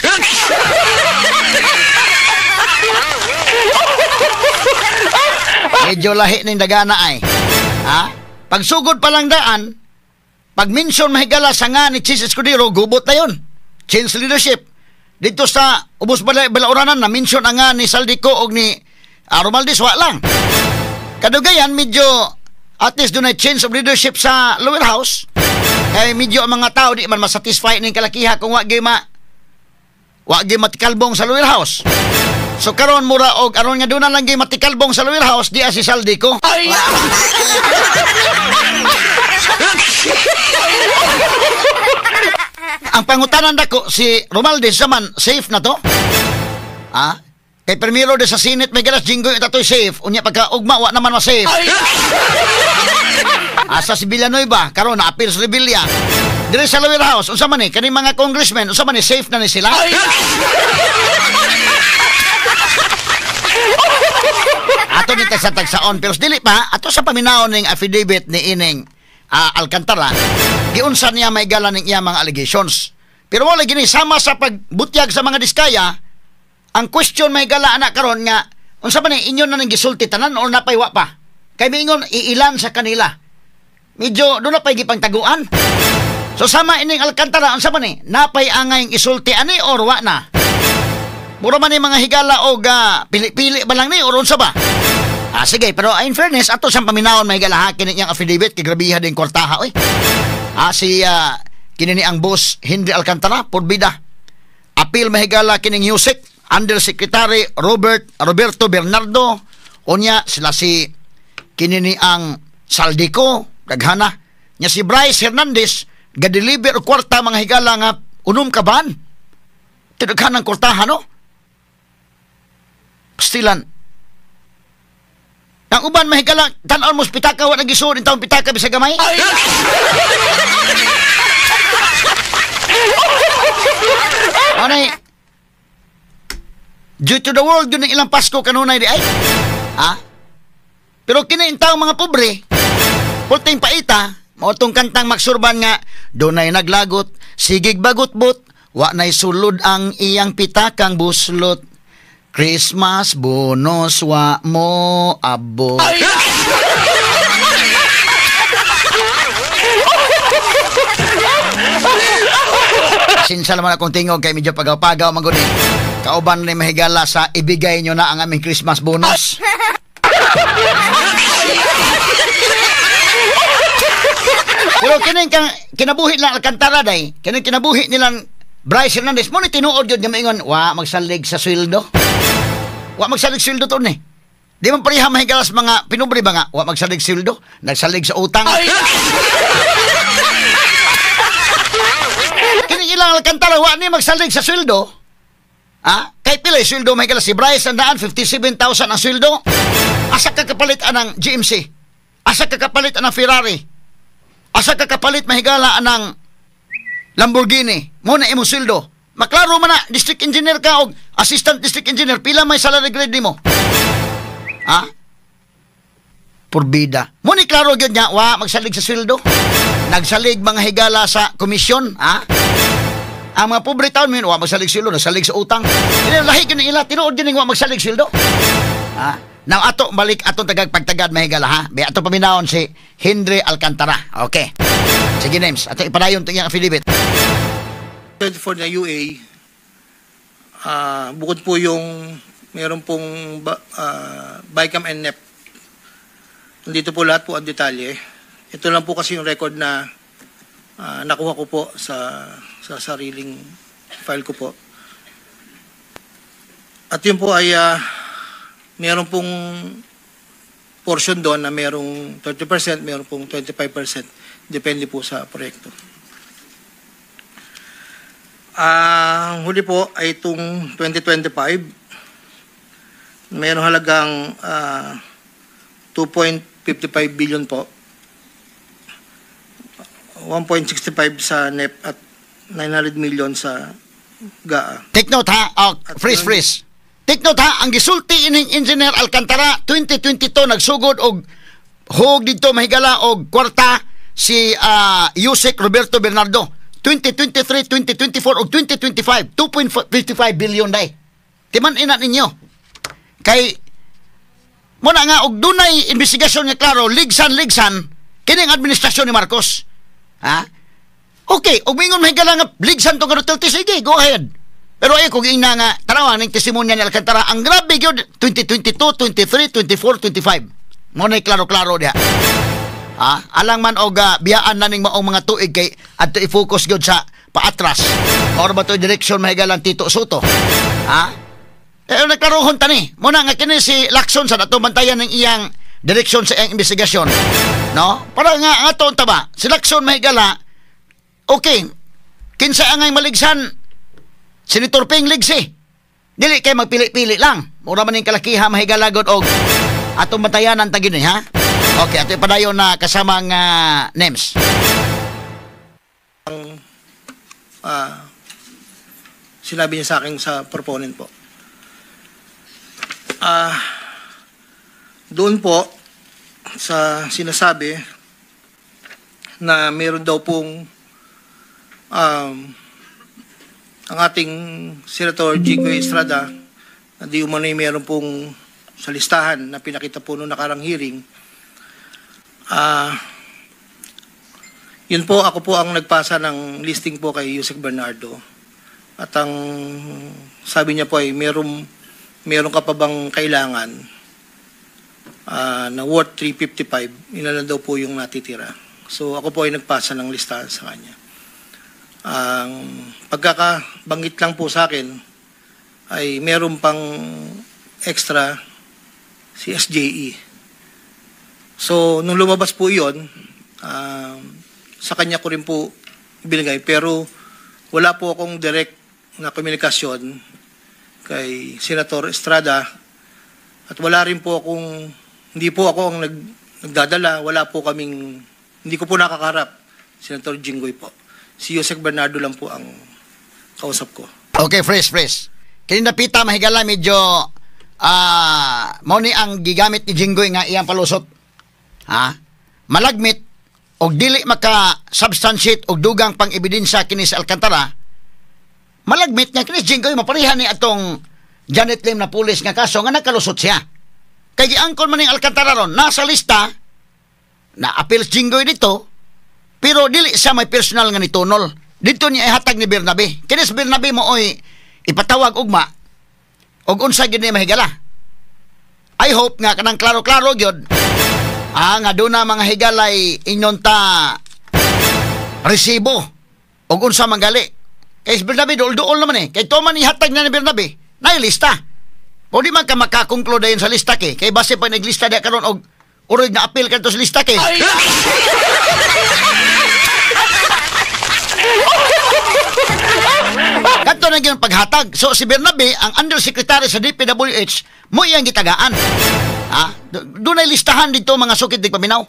Medyo lahi ning dagana ay. Ha? Pagsugod pa lang daan, pag mention mahigala sa nga ni Chis Escudero, gubot na yun. Change leadership. Dito sa Ubos Balauranan na mention ang nga ni Saldico og ni Romualdez, wa lang. Kadugayan, medyo at least doon ay change of leadership sa lower house. Kaya medyo ang mga tao di man masatisfy ng kalakiha kung wag matikalbong sa lower house. So karon mura og aron nga doon na lang matikalbong sa lower house di si Saldico. Ang pangutanan dako si Romualdez naman safe na to. Kay primero de sa Senate may galas jinggoy itatoy safe. Unya pagka ugma wa naman ma-safe. Asa si Villanueva karon na appeal sa Revilla. Dire sa lower house unsa man ni kani mga congressmen unsa man ni safe na ni sila. Ato ni tagsa-tagsaon pero dili pa ato sa paminaw ning affidavit ni ining Alcantara giunsa niya may gala ning iya mga allegations. Pero wala gini sama sa pagbutyag sa mga diskaya. Ang question may gala anak karon nga unsa man ni inyo na ning gisulti tanan o napay wa pa. Kay mingon iilan sa kanila. Medyo do na pay gipangtaguan. So sama ining Alcantara unsa man ni napay angay isulti ani or wa na. Mura man ni mga higala og pili-pili ba lang ni or unsa ba? Sige, pero in fairness ato sang paminawon may gala kini yang affidavit kay grabiha din kwartaha oy. Si kini ni ang boss Henry Alcantara porbida. Appeal mahigala kining Yusek Undersecretary Roberto Bernardo unya sila si kinini ang Saldico daghana nya si Bryce Hernandez ga-deliver og kwarta mga higala nga unom ka ban tidaghan ng kwartahan no pastilan ang uban mahigala tan-on mo pitaka wa nagisud in taon pitaka bisag gamay anay due to the world yun ang ilang Pasko kanunay di ay. Pero kinaintaw mga pobre, pulting paita, mautong kantang maksurban nga, dunay naglagot, sigig bagutbot, wa nay sulod ang iyang pitakang buslot. Christmas bonus wa mo abot. Sinsal naman akong tingog kay medyo pagaw-pagaw maguni. Kauban ni mahigala sa ibigay nyo na ang aming Christmas bonus. Pero kining kinabuhi lang Alcantara day, kining kinabuhi nilang Bryce Hernandez, mo ni tinuod yun nga maingon, wa magsalig sa sweldo. Wa magsalig sweldo to ni. Di man pareha mahigala sa mga pinubri ba nga, wa magsalig sweldo, nagsalig sa utang. Kining ilang Alcantara, wa ni magsalig sa sweldo. Kay pila sweldo may gala si Bryce andaan 57,000 ang sweldo. Asa ka kapalit anang GMC? Asa ka kapalit anang Ferrari? Asa ka kapalit mahigala anang Lamborghini? Mo na imong sweldo. Maklaro man na district engineer ka og assistant district engineer pila may salary grade nimo? Purbida. Mo ni klaro gyud nya wa magsalig sa sweldo. Nagsalig mga higala sa komisyon, ang mga pobre taon min wa magsalig sweldo, nagsalig sa utang. Lahi gyud ila tinuod gyud wa magsalig sweldo. Now ato balik atong tagagpagtagad mahigala ha. Be ato paminawon si Henry Alcantara. Okay. Sige names, ato ipadayon tong affidavit. For the UA, bukod po yung meron pong BICAM and NEP. Nandito po lahat po ang detalye. Ito lang po kasi yung record na nakuha ko po sa sariling file ko po. At yun po ay meron pong portion doon na merong 30%, meron pong 25%. Depende po sa proyekto. Ang huli po ay itong 2025. Mayroong halagang 2.55 billion po. 1.65 sa NEP at 900 million sa GAA. Take note ha. Oh, freeze. Take note ha. Ang gisulti ining Engineer Alcantara 2022 nagsugod og hug dito mahigala og kwarta si Yusek Roberto Bernardo. 2023, 2024 ug 2025 2.55 billion day. Timan ina ninyo. Kay muna nga og dunay investigasyon nga klaro ligsan kining administrasyon ni Marcos. Ha? Okay, og mingon mahigala nga ligsan tong Duterte, sige, go ahead. Pero ay kung ina nga tanawa ning testimonya ni Alcantara, ang grabe gyud 2022, 23, 24, 25. Mo nay klaro-klaro diha. Alang man og biyaan na ning maong mga tuig kay adto i-focus gyud sa paatras. Or ba to direksyon mahigalang Tito Soto. Pero nagkaroon tani. Muna nga kini si Lacson sa dato bantayan ng iyang direksyon sa iyang investigasyon. No? Para nga ato ba si Lacson mahigala. Okay. Kinsa angay maligsan Senator Ping Ligsi. Dili kay magpili-pili lang. Mura man ning kalakiha mahigala gud og atong bantayanan ta gini ha. Okay, ato padayon na kasamang names. Sinabi niya sa akin sa proponent po. Doon po sa sinasabi na meron daw pong ang ating Senator Jinggoy Estrada na di umano'y meron pong sa listahan na pinakita po noong nakarang hearing. Yun po, ako po ang nagpasa ng listing po kay Yusek Bernardo. At ang sabi niya po ay meron ka pa bang kailangan na worth 355, ilan daw po yung natitira. So ako po ay nagpasa ng listahan sa kanya. Ang pagkakabanggit lang po sa akin ay meron pang extra si SJE. So, nung lumabas po yun, sa kanya ko rin po ibinigay. Pero wala po akong direct na komunikasyon kay Senator Estrada at wala rin po akong, hindi po ako ang nagdadala, wala po kaming, hindi ko po nakakarap, Senator Jinggoy po. Si Yusek Bernardo lang po ang kausap ko. Okay, fresh. Kini napita mahigala medyo mao ni ang gigamit ni Jinggoy nga iyang palusot. Malagmit og dili maka-substantiate og dugang pang ebidensya kini sa Alcantara. Malagmit nga kini Jinggoy maparihan ni atong Janet Lim na pulis nga kaso nga nakalusot siya. Kay giangkon man ning Alcantara ron nasa lista na appeal Jinggoy dito, pero dili siya may personal nga nitunol. Dito niya ihatag ni Bernabe. Kini si Bernabe mo oy ipatawag ugma og unsa gid ni mahigala. I hope nga kanang klaro-klaro gyud. Nga doon na mga higalay inyon ta resibo o unsa manggali. Kay Bernabe dool naman eh. Kay Toman ihatag na ni Bernabe na lista. O di man ka makakonklude yun sa lista kay base pa naglista diya karon og urig na appeal kadto sa lista kay. Kadto na gyud paghatag. So si Bernabe ang undersecretary sa DPWH mo iyang gitagaan. Dunay listahan dito mga sukit di paminaw.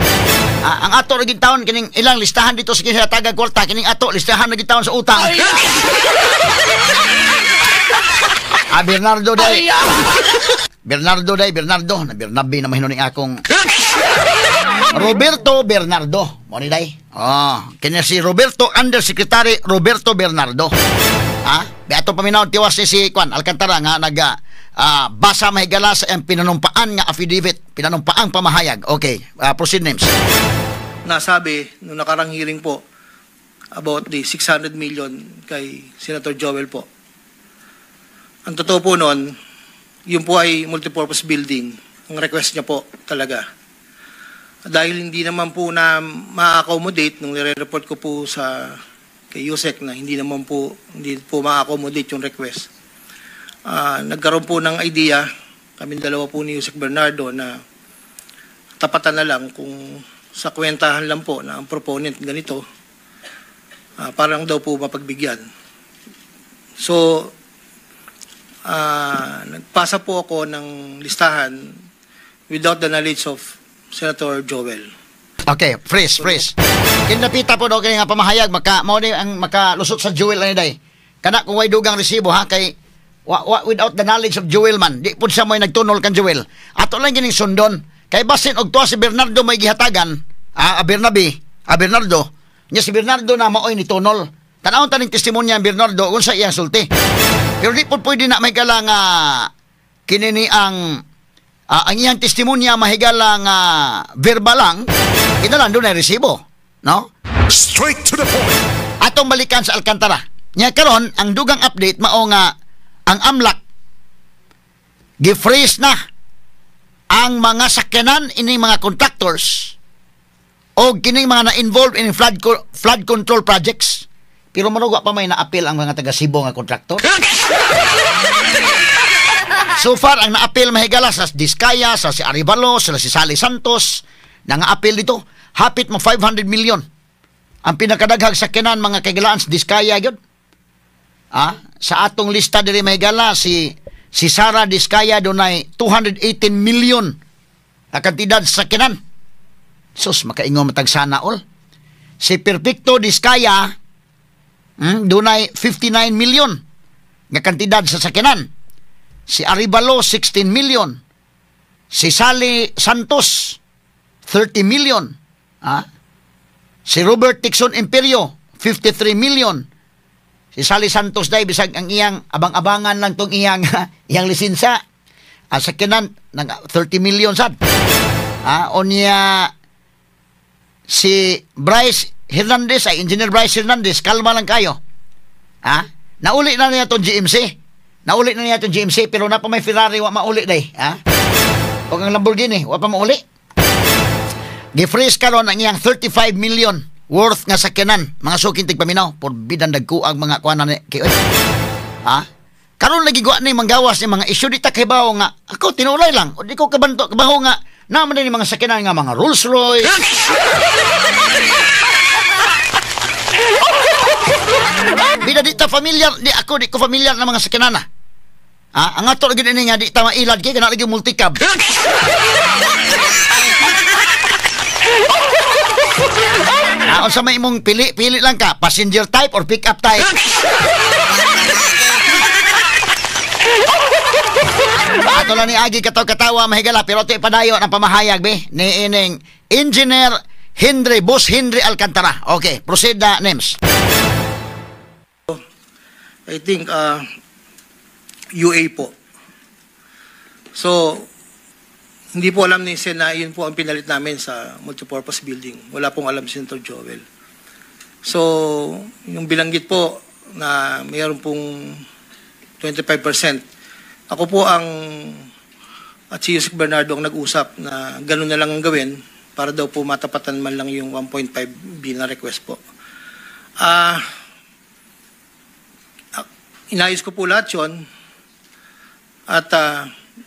Ang ato ra gid taon kining ilang listahan dito sa kinsa taga kwarta kining ato listahan ra gid taon sa utang. Bernardo na Bernabe na mahinuning akong Roberto Bernardo mo ni day. Kini si Roberto Undersecretary Roberto Bernardo. Beato paminaw tiwas si Kwan Alcantara nga basa mahigala sa pinanumpaan nga affidavit, pinanumpaang pamahayag. Okay, proceed names. Nasabi nung nakarang hearing po about the 600 million kay Senator Joel po. Ang totoo po noon, yun po ay multipurpose building. Ang request niya po talaga. Dahil hindi naman po na ma-accommodate nung nire-report ko po sa kay Yusek na hindi po ma-accommodate yung request. Nagkaroon po ng idea, kami dalawa po ni Yusek Bernardo na tapatan na lang kung sa kwentahan lang po na ang proponent ganito, parang daw po mapagbigyan. So, nagpasa po ako ng listahan without the knowledge of Senator Joel. Okay, freeze. Kinapita po daw kay nga pamahayag mao ni ang makalusot sa Joel ani day. Kana kung way dugang resibo ha kay without the knowledge of Joel man, di pud siya may nagtunol kan Joel. Ato lang gining sundon kay basin og tuwa si Bernardo may gihatagan, Bernardo. Nya si Bernardo na maoy ni tunol. Tanawon taning testimonya ang Bernardo unsa iyang sulti. Pero di pud pwede na may gala nga kinini ang iyang testimonya mahigala nga verbal lang, kinalan doon ay resibo, no? Straight to the point. Atong balikan sa Alcantara. Nya karon ang dugang update mao nga ang AMLAC gi-freeze na ang mga sakyanan ini mga contractors o kining mga na-involved in flood control projects. Pero manuga pa may na-appeal ang mga taga-Cebu nga contractor. So far, ang na-appeal mahigala sa Diskaya, sa si Arevalo, sa si Sally Santos, na nga-appeal dito, hapit mo 500 million. Ang pinakadaghag sakyanan mga kagalaan sa Diskaya yun. Sa atong lista diri mahigala, si Sara Diskaya dunay 218 million na kantidad sa sakyanan. Sus, makaingon matag sana all. Si Perfecto Diskaya, dunay 59 million nga kantidad sa sakyanan. Si Arevalo, 16 million. Si Sally Santos, 30 million. Si Robert Tixon Imperio, 53 million. Si Sally Santos day bisag ang iyang abang-abangan lang tong iyang lisensya. Sakyanan nang 30 million sad. Onya si Bryce Hernandez, Engineer Bryce Hernandez, kalma lang kayo. Nauli na niya tong GMC. Nauli na niya itong GMC, pero na pa may Ferrari, wa mauli day. O ang Lamborghini, wa pa mauli. Gifreeze karon ang iyang 35 million worth nga sakyanan, mga sukintig paminaw, por bidan dagkuag mga kuanan ni kayo. Karon lagi guwa ni manggawas ni mga isyu di takibaw nga, ako tinulay lang, o di ko kabanto, kabaho nga, naman ni mga sakyanan nga mga Rolls Royce. Bida di ta familiar, di ko familiar na mga sakyanan. Ang ato lagi din nga di ta mailad kay kana lagi multicab. Unsa may imong pili lang ka, passenger type or pick up type. Ato lang ni agi katawa mahigala pero ito ipadayo ng pamahayag be ni ining Engineer Boss Henry Alcantara. Okay, proceed na names. I think UA po. So, hindi po alam ni Sen na yun po ang pinalit namin sa multipurpose building. Wala pong alam si Senator Joel. So, yung bilanggit po na mayroon pong 25%. Ako po at si Yusek Bernardo ang nag-usap na ganun na lang ang gawin para daw po matapatan man lang yung 1.5 billion na request po. Inayos ko po lahat yun at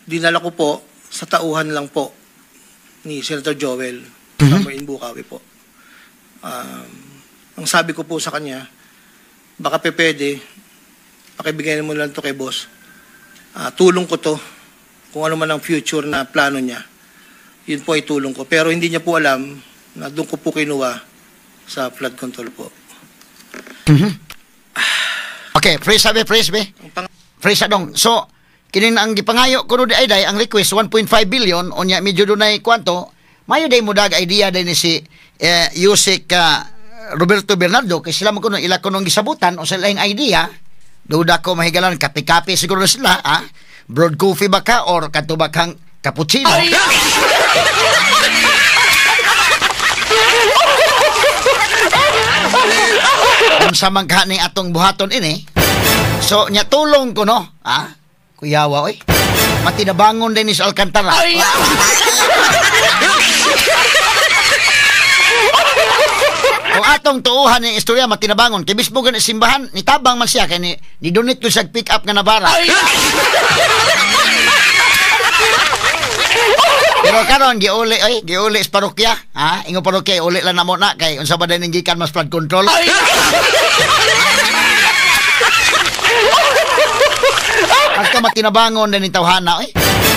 dinala ko po sa tauhan lang po ni Senator Joel in Bukawi po. Ang sabi ko po sa kanya, baka pwede, pakibigay mo lang to kay boss. Tulong ko to, kung ano man ang future na plano niya, yun po ay tulong ko. Pero hindi niya po alam na doon ko po kinuha sa flood control po. Okay, freeze be. Freeze dong. So, kining ang gipangayo kuno di ay ang request 1.5 billion onya medyo dunay kwanto. Mayo day mo dag idea day ni si Yusek Roberto Bernardo kay sila mo kuno ila kuno gisabutan o sila ang idea. Duda ko mahigalan kape-kape siguro sila, broad coffee ba ka or kanto ba kang cappuccino? Sa magkani atong buhaton ini. So nya tulong ko no, kuyawa oy. Matinabangon din ni sa Alcantara. Kung atong tuuhan ng istorya matinabangon kay bismo gan simbahan nitabang man siya kay ni donate ko sa pick up nga nabara. Pero karon giuli sa parokya. Ha? Ingon parokya uli lang namo na kay unsa ba din gikan mas flood control. At ka matinabangon din yung tawhana,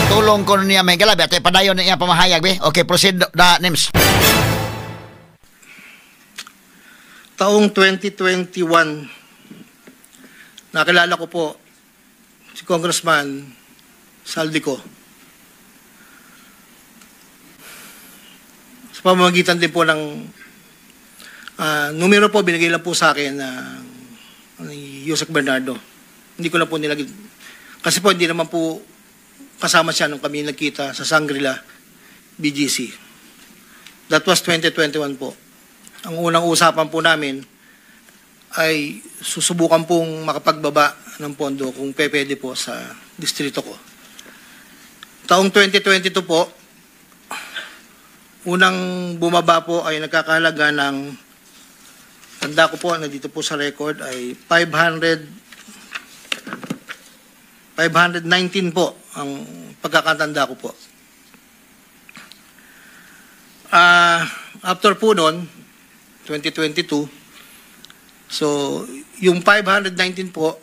tulong ko niya may galabi at padayon niya pamahayag, be. Okay, proceed na, Nims. Taong 2021, nakilala ko po si Congressman Saldico. Sa pamamagitan din po ng numero po, binigay lang po sa akin ni Yusek Bernardo. Hindi ko na po nilagay. Kasi po hindi naman po kasama siya nung kami nagkita sa Shangri-La BGC. That was 2021 po. Ang unang usapan po namin ay susubukan pong makapagbaba ng pondo kung pwede po sa distrito ko. Taong 2022 po, unang bumaba po ay nagkakahalaga ng, tanda ko po, nandito po sa record, ay 519 po ang pagkakatanda ko po. After po noon, 2022, so yung 519 po,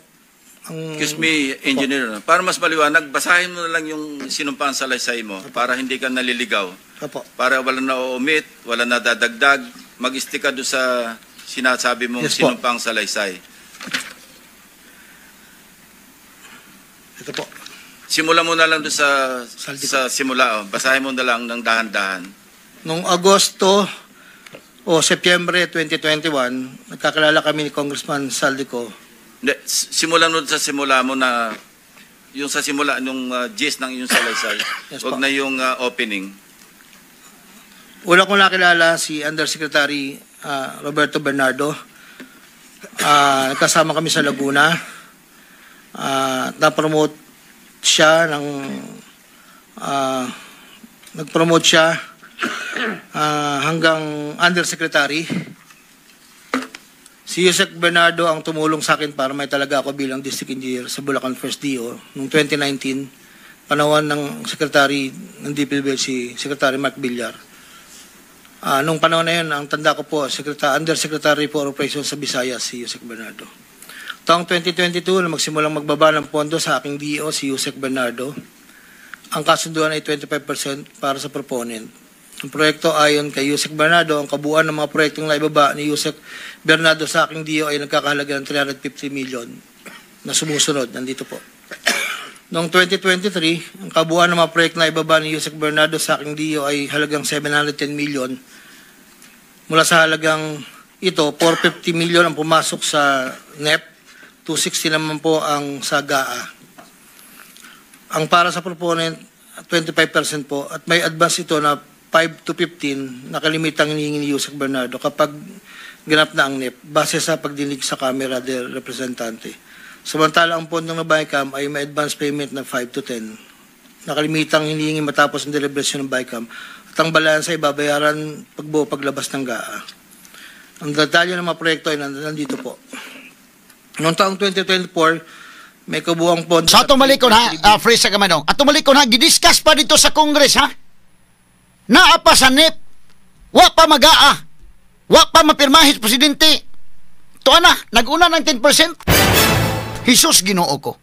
ang... Excuse me, engineer. Para mas maliwanag, basahin mo na lang yung sinumpang salaysay mo para hindi ka naliligaw. Opo. Para wala na omit, wala na dadagdag, mag-stick ka doon sa sinasabi mong Yes, po. sinumpang salaysay. Ito po. Simula mo na lang doon Saldi sa simula. Oh. Basahin mo na lang ng dahan-dahan. Noong Agosto o Setyembre 2021, nagkakilala kami ni Congressman Saldico. Hindi, simulan mo sa simula mo na yung sa simula nung gist ng iyong salaysay. Yes, Huwag po. na yung opening. Una kong nakilala si Undersecretary Roberto Bernardo. Nagkasama kami sa Laguna. Na-promote siya ng nag-promote siya hanggang Undersecretary. Si Yusek Bernardo ang tumulong sa akin para may talaga ako bilang District Engineer sa Bulacan First DO noong 2019, panahon ng Secretary ng DPWH si Secretary Mark Villar. Nung panahon na yun, ang tanda ko po, Undersecretary for Operations sa Visayas, si Yusek Bernardo. Taong 2022, na magsimulang magbaba ng pondo sa aking DO, si Yusek Bernardo, ang kasunduan ay 25% para sa proponent. Ang proyekto ayon kay Yusek Bernardo, ang kabuuan ng mga proyektong naibaba ni Yusek Bernardo sa aking DO ay nagkakahalaga ng 350 million na sumusunod. Nandito po. Noong 2023, ang kabuuan ng mga proyekto na ibaba ni Yusek Bernardo sa aking DO ay halagang 710 million. Mula sa halagang ito, 450 million ang pumasok sa NEP, 260 naman po ang sa GAA. Ang para sa proponent, 25% po, at may advance ito na 5 to 15 na kalimitang hinihingi ni Yusek Bernardo kapag ganap na ang NEP base sa pagdinig sa Kamera del Representante. Samantala ang pondong na BICAM ay may advance payment na 5 to 10 na kalimitang hinihingi matapos ang deliberasyon ng BICAM at ang balansa ay babayaran pagbuo paglabas ng GAA. Ang detalye ng mga proyekto ay nandito po. Noong taong 2024, may kabuang pondo... Sa tumalikon ha, freeze sa kamanong. At tumalikon ha, gidiscuss pa dito sa Congress ha. Naa pa sa NEP, wa pa magaa, wa pa mapirmahis presidente. Tuwa na, nag-una ng 10%. Jesus, Ginoo ko.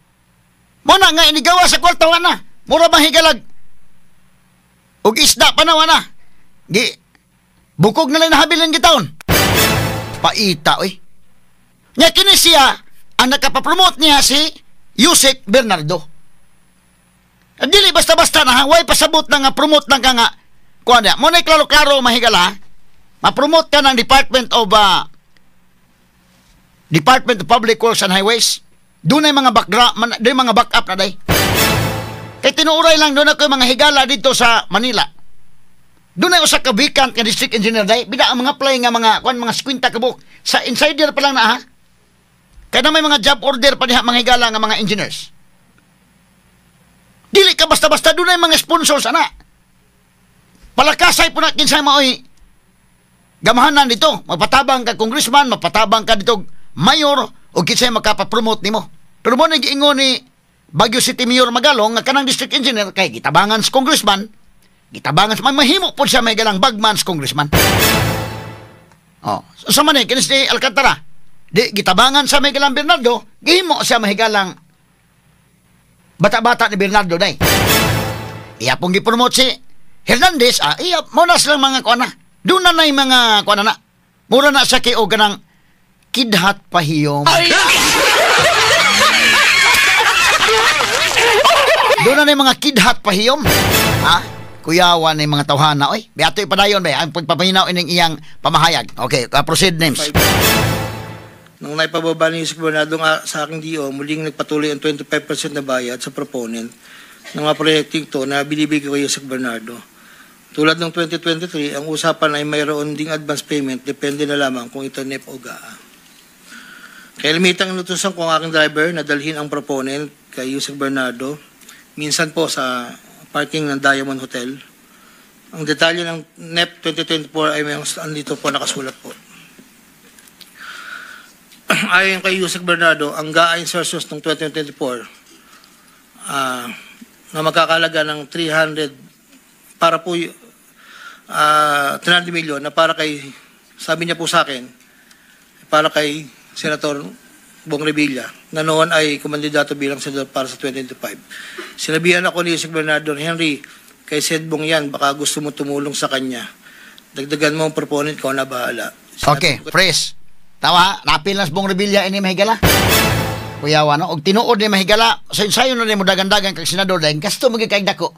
Muna nga inigawa sa kwarta, na. Mura bang higalag? Og isda pa na, na. Bukog na lang nahabilin gitaon. Paita, oy. Nya kini siya, ang nakapapromote niya si Yusek Bernardo. At dili basta-basta na, way pasabot na nga promote na ka nga. Kuha niya, muna klaro-klaro mahigala, ma-promote ka ng Department of Public Works and Highways. Doon ay mga mga backup na day. Kay tinuuray lang doon ako yung mga higala dito sa Manila. Doon ay usa ka vacant ka district engineer day. Bida ang mga play nga mga skwinta kabuk. Sa insider pa lang na ha. Kaya na may mga job order pa diha mga higala nga mga engineers. Dili ka basta-basta doon ay mga sponsors ana. Palakasay po na kinsay maoy gamahanan dito. Mapatabang ka congressman, mapatabang ka dito mayor, o kinsay makapapromote nimo. Pero mo nag-iingon ni Baguio City Mayor Magalong nga kanang district engineer kay gitabangan sa congressman, gitabangan sa mahimo po siya may galang bagmans congressman. Oh, sa man kinis ni Alcantara. Di gitabangan sa may galang Bernardo, gihimo siya mahigalang bata-bata ni Bernardo day. Iya pong gipromote si Hernandez, iya mo na silang mga kuana. Doon na yung mga kuana na. Mura na siya kay o ganang kidhat pahiyom. Doon na yung mga kidhat pahiyom. Kuyawan na yung mga tawhana. Oy, beato ipadayon ba? Ang pagpapahinaw ining iyang pamahayag. Okay, proceed names. Nung naipababa ni Yusek Bernardo nga sa aking DO, muling nagpatuloy ang 25% na bayad sa proponent ng mga proyekting to na binibigay kay Yusek Bernardo. Tulad ng 2023, ang usapan ay mayroon ding advance payment, depende na lamang kung ito NEP o GAA. Kaya limitang inutusan ko ang aking driver na dalhin ang proponent kay Yusek Bernardo, minsan po sa parking ng Diamond Hotel. Ang detalye ng NEP 2024 ay may andito po nakasulat po. Ayon kay Yusek Bernardo, ang GAA insertions ng 2024 na magkakalaga ng 300 para po 300 milyon na para kay, sabi niya po sa akin, para kay Senator Bong Revilla na noon ay kumandidato bilang senador para sa 2025. Sinabihan ako ni Yusek Bernardo, Henry, kay Sed Bong yan, baka gusto mo tumulong sa kanya. Dagdagan mo ang proponent ko na bahala. Okay, fresh. Tawa, napil na sa Bong Revilla ini mahigala. Kuyawa, no? Og tinuod ni mahigala, sa ensayo na ni mo dagan-dagan kag senador dahil gasto magiging dako.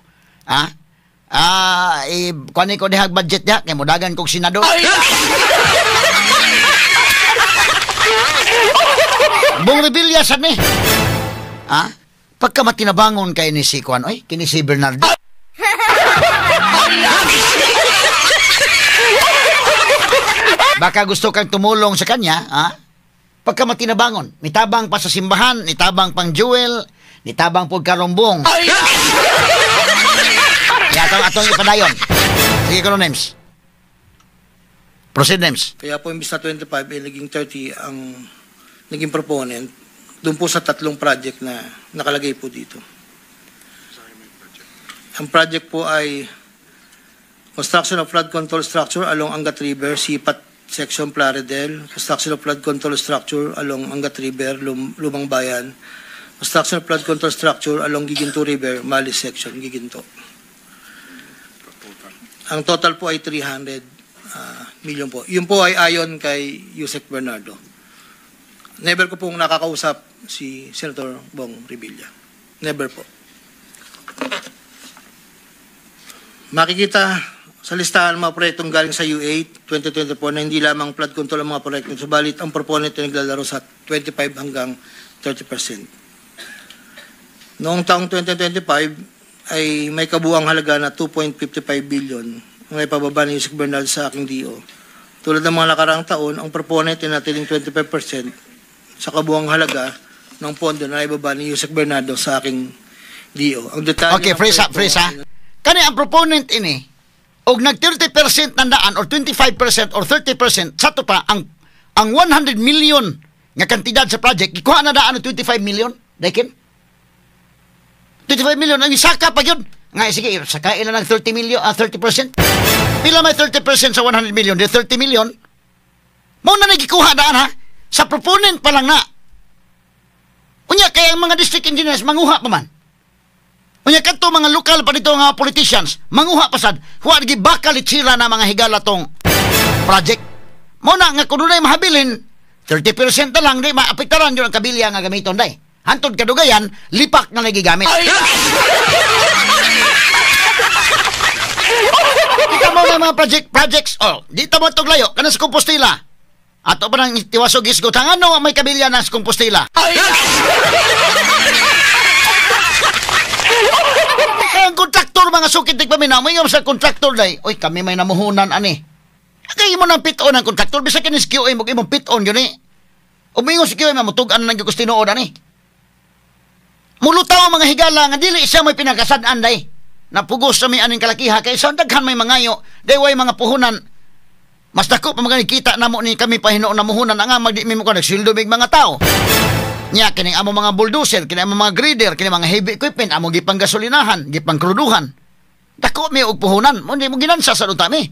Kuani ko dihag budget niya, kay mo dagan kog senador. Bong Revilla sad ni. Pagka matinabangon kay ni si Kuan, oy, kini si Bernardo. Baka gusto kang tumulong sa kanya, pagka matinabangon, nitabang pa sa simbahan, nitabang pang jewel, nitabang po karumbong. Atong ipadayon. Sige ko names. Proceed names. Kaya po imbis na 25 ay naging 30 ang naging proponent doon po sa tatlong project na nakalagay po dito. Ang project po ay construction of flood control structure along Angat River, Sipat Section Plaridel, construction of flood control structure along Angat River, Lumang Bayan, construction of flood control structure along Giginto River, Malis Section, Giginto. Ang total po ay 300 million po. Yun po ay ayon kay Yusek Bernardo. Never ko pong nakakausap si Senator Bong Revilla. Never po. Makikita sa listahan ng mga proyektong galing sa U8 2024 na hindi lamang flood control ang mga proyekto, subalit ang proponent ay naglalaro sa 25 hanggang 30%. Noong taong 2025 ay may kabuang halaga na 2.55 billion ang ipababa ni Yusek Bernardo sa aking DO. Tulad ng mga nakaraang taon, ang proponent ay natiling 25% sa kabuang halaga ng pondo na ibaba ni Yusek Bernardo sa aking DO. Ang detalye okay, freeze. Kani ang proponent ini, og nag 30% nandaan or 25% or 30% sa to pa ang 100 million nga kantidad sa project, ikuha na daan ng 25 million, dakin? 25 million ang isaka pa yun. Nga, sige, sakain na ng 30 million, 30%. Pila may 30% sa 100 million? Di 30 million. Mo na nagikuha daan ha? Sa proponent pa lang na. Unya, kaya ang mga district engineers, manguha pa man. Unya, kanto mga lokal pa dito nga politicians, manguha pa sad. Huwag bakal itsira na mga higala tong project. Mo na, nga kung doon ay mahabilin, 30% na lang, di maapektaran yun ang kabilya nga gamiton, day. Hantod kadugayan, lipak na nagigamit. Kita mo na mga projects, dito mo itong layo, kanas Compostela. Ato pa nang tiwasog isgot, ang ano may kabilya na sa Compostela? Ang kontraktor, mga sukit, tigpaminaw, may nga sa kontraktor, day. Uy, kami may namuhunan, ani. Kaya mo ng pit-on ang kontraktor, bisa kinis QA mo, imong pit-on yun eh. Umingo si QA, mamutugan na yung tinood, ani. Mulutaw ang mga higala nga dili siya may pinakasadaan day. Napugos sa may aning kalakiha kay sa daghan may mangayo, day way mga puhunan. Mas dako pa kita namo ni kami pahino na muhunan nga magdi mi mo ka nagsildo mig mga tao. Nya kini amo mga bulldozer, kini amo mga grader, kini mga heavy equipment amo gipang gasolinahan, gipang kruduhan. Dako may og puhunan. Mo di mo ginansa sa utami.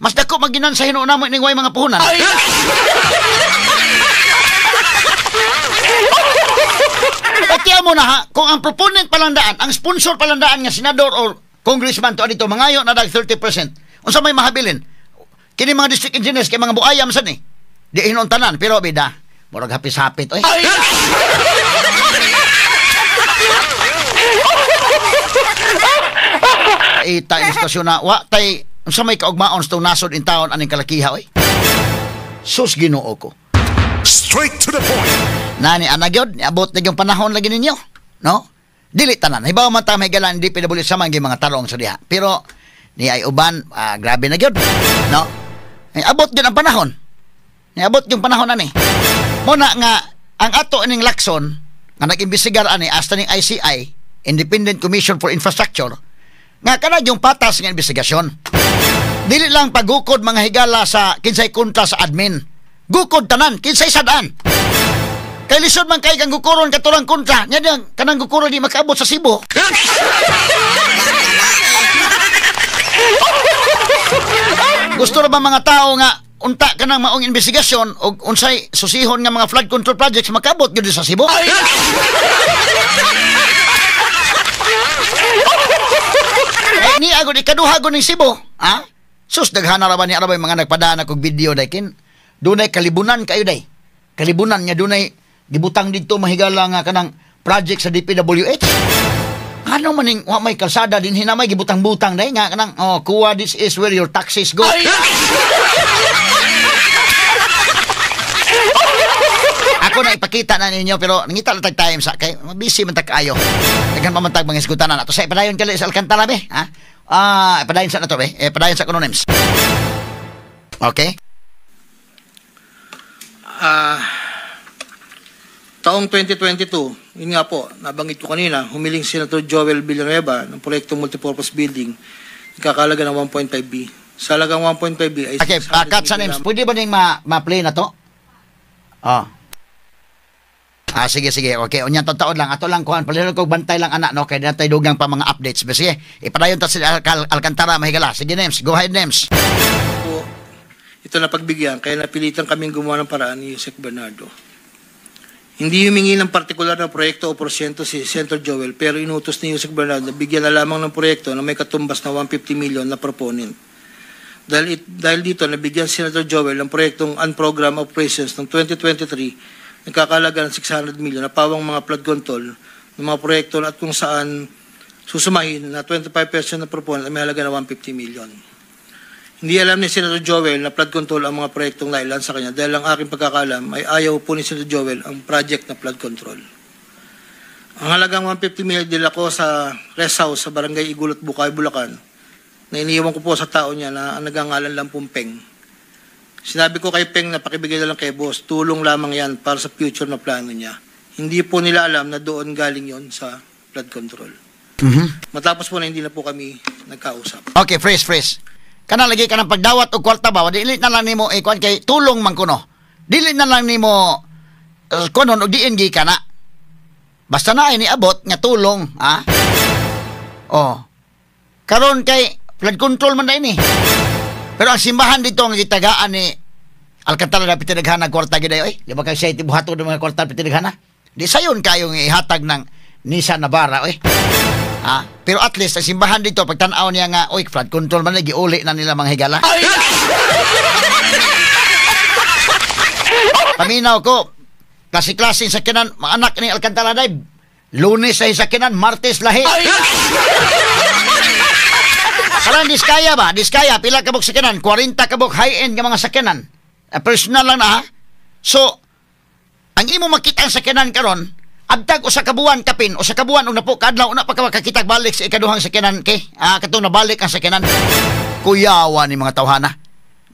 Mas dako maginansa hinuon namo ning way mga puhunan. Kaya mo na ha, kung ang proponent palandaan, ang sponsor palandaan nga senador or congressman to adito mangayo na dag 30%. Unsa may mahabilin? Kini mga district engineers kay mga buayam sad ni. Di hinon tanan pero bida, murag hapis-hapit oy. Ita istasyon na wa tay unsa may kaugmaon sa nasod in town aning kalakiha oy. Sus Ginoo ko. Straight to the point. Nani anagyod niabot na yung panahon lagi ninyo, no? Dili tanan. Hibaw man ta may galan di PWD sa mga tarong sa diha. Pero ni ay uban grabe na gyud, no? Abot gyud ang panahon. Niabot yung panahon ani. Mo na nga ang ato ining Lacson nga nag-imbestigar ani hasta ning ICI, Independent Commission for Infrastructure, nga kana yung patas nga investigasyon. Dili lang pagukod mga higala sa kinsay kontra sa admin. Gukod tanan kinsay sadaan. Kay lisod man kay kang gukuron katurang kontra. Nya dang kanang gukuron di makaabot sa Cebu. Gusto ra ba mga tao nga unta kanang maong investigasyon o unsay susihon nga mga flood control projects makabot gyud sa Cebu? Ni agod ikaduha gud ning Cebu, ha? Sus daghana ra ba ni arabay mga nagpadana kog video daykin. Dunay kalibunan kayo day. Kalibunan nya dunay gibutang dito mahigala nga kanang project sa DPWH. Ano maning wa may kalsada din hinamay gibutang-butang day nga kanang kuha this is where your taxes go. Ako na ipakita na ninyo pero nangita lang tag time sa kay busy man tag kaayo. Daghan mamantag mga isgutanan ato sa padayon kali sa Alcantara be, ha? Padayon sa nato be, padayon sa Cononims. Okay? Taong 2022, yun nga po, nabanggit ko kanina, humiling si Senator Joel Villanueva ng proyektong multipurpose building, kakalaga ng 1.5B. Sa halagang 1.5B ay... Okay, cut sa names. Pwede ba nang ma-play na to? Sige. Okay, unya taon lang. Ato lang kuhan. Palihog kog bantay lang anak, no? Kaya natay dugang pa mga updates. Sige, ipadayon ta si Alcantara mahigala. Sige, names. Go ahead, names. Po, ito na pagbigyan, kaya napilitan kaming gumawa ng paraan ni Yusek Bernardo. Hindi humingi ng partikular na proyekto o porsyento si Senator Joel, pero inutos ni Yusek Bernardo na bigyan na lamang ng proyekto na may katumbas na 150 million na proponent. Dahil dito, nabigyan si Senator Joel ng proyektong unprogrammed operations ng 2023 nagkakalaga ng 600 million na pawang mga flood control ng mga proyekto at kung saan susumahin na 25% na proponent ay may halaga na 150 million. Hindi alam ni Senator Joel na flood control ang mga proyektong nailan sa kanya dahil ang aking pagkakalam ay ayaw po ni Senator Joel ang project na flood control. Ang halagang 150 million dila ko sa rest house sa barangay Igulot, Bukay, Bulacan na iniiwan ko po sa tao niya na ang nagangalan lang pong Peng. Sinabi ko kay Peng na pakibigay na lang kay boss, tulong lamang yan para sa future na plano niya. Hindi po nila alam na doon galing yon sa flood control. Matapos po na hindi na po kami nagkausap. Okay, fresh. Kana lagi ka ng pagdawat o kwarta ba? Dili na lang nimo kuan kay tulong man kuno. Dili na lang nimo kuno og DNG kana. Basta na ini abot nga tulong, ha? Karon kay flood control man na ini. Pero ang simbahan dito nga gitagaan ni Alcantara na pitinaghana kwarta gid oy. Di ba kay say tibuhato ng mga kwarta pitinaghana? Di sayon kayong ihatag ng Nissan Navara oy. Pero at least ang simbahan dito pagtan-aw niya nga oy flood control man giuli na nila mga higala. Paminaw ko klase-klaseng sakyanan mga anak ni Alcantara Drive. Lunes ay sakyanan, Martes lahi. Karang Diskaya ba? Diskaya pila kabuk sakyanan? 40 kabuk high-end nga mga sakyanan. Personal lang na ha. So ang imo makita ang sakyanan karon abtag usa ka buwan kapin usa ka buwan og napo kadlaw una pa ka makakita balik sa ikaduhang sakyanan kay katong nabalik ang sakyanan. Kuyawa ni mga tawhana.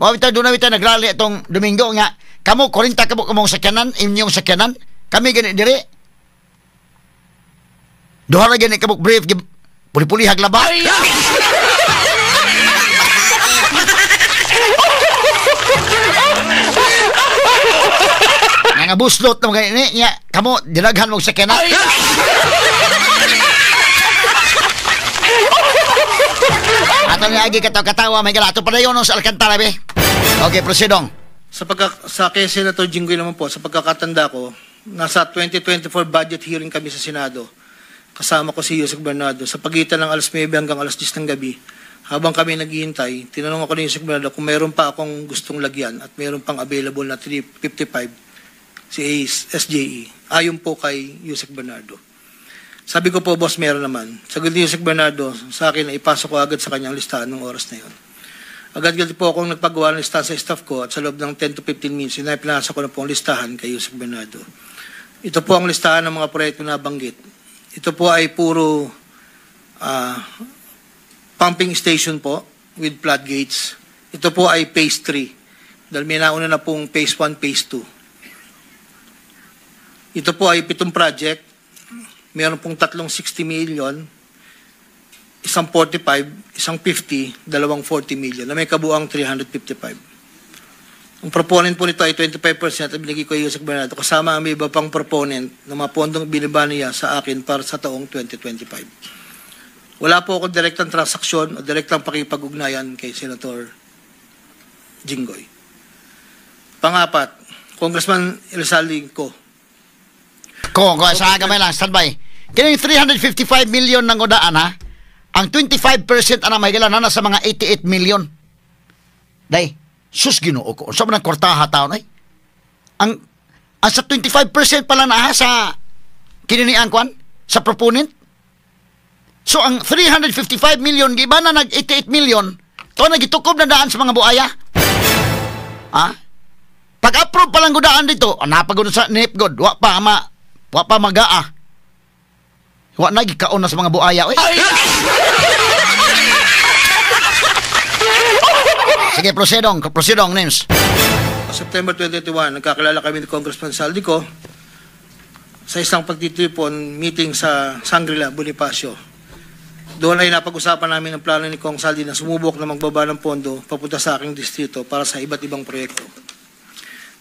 Mao bitaw dunay bitaw nagrally atong Domingo nga kamo 40 kabuk imong sakyanan inyong sakyanan kami gani diri. Duha ra gani kabuk brief puli-puli haglaba. Nga buslot na mga ini nya kamo dinaghan mo sakyanan. Ato ni agi katawa may galato pa dayon sa Alcantara be. Okay, proceedong. Sa kay Senator Jinggoy naman po, sa pagkakatanda ko, nasa 2024 budget hearing kami sa Senado. Kasama ko si Yusek Bernardo. Sa pagitan ng alas 9 hanggang alas 10 ng gabi, habang kami naghihintay, tinanong ako ni Yusek Bernardo kung mayroon pa akong gustong lagyan at mayroon pang available na 355 si SJE. Ayon po kay Yusek Bernardo. Sabi ko po, boss, meron naman. Sagot ni Yusek Bernardo sa akin na ipasok ko agad sa kanyang listahan ng oras na yun. Agad-agad po akong nagpagawa ng listahan sa staff ko at sa loob ng 10 to 15 minutes, pinasa ko na po ang listahan kay Yusek Bernardo. Ito po ang listahan ng mga proyekto na banggit. Ito po ay puro pumping station po with floodgates. Ito po ay phase 3 dahil may nauna na pong phase 1, phase 2. Ito po ay 7 project. Meron pong 360 million, isang 45, isang 50, dalawang 40 million na may kabuang 355. Ang proponent po nito ay 25% at binigay ko yung Yusek Bernardo kasama ang may iba pang proponent na mga pondong binaba niya sa akin para sa taong 2025. Wala po akong direktang transaksyon o direktang pakipag-ugnayan kay Senator Jinggoy. Pangapat, Congressman Elsaldi ko. Kung sa gamay lang, standby. Kaya yung 355 million ng udaan ha, ang 25% ana may gala na sa mga 88 million. Day, sus Ginoo ko. Sa mga kwartaha taon ay. Ang sa 25% pala na ha, sa kininian kwan, sa proponent. So ang 355 million giba na nag 88 million, to nagitukob na daan sa mga buaya. Ha? Pag-approve pa lang gudaan dito, napagod sa NIPGOD, wa pa magaa. Wa na gikaon na sa mga buaya oy. Sige, proceedong names. September 2021, nagkakilala kami ni Congressman Saldi ko sa isang pagtitipon meeting sa Shangri-La, Bonifacio. Doon ay napag-usapan namin ang plano ni Kong Saldi na sumubok na magbaba ng pondo papunta sa aking distrito para sa iba't ibang proyekto.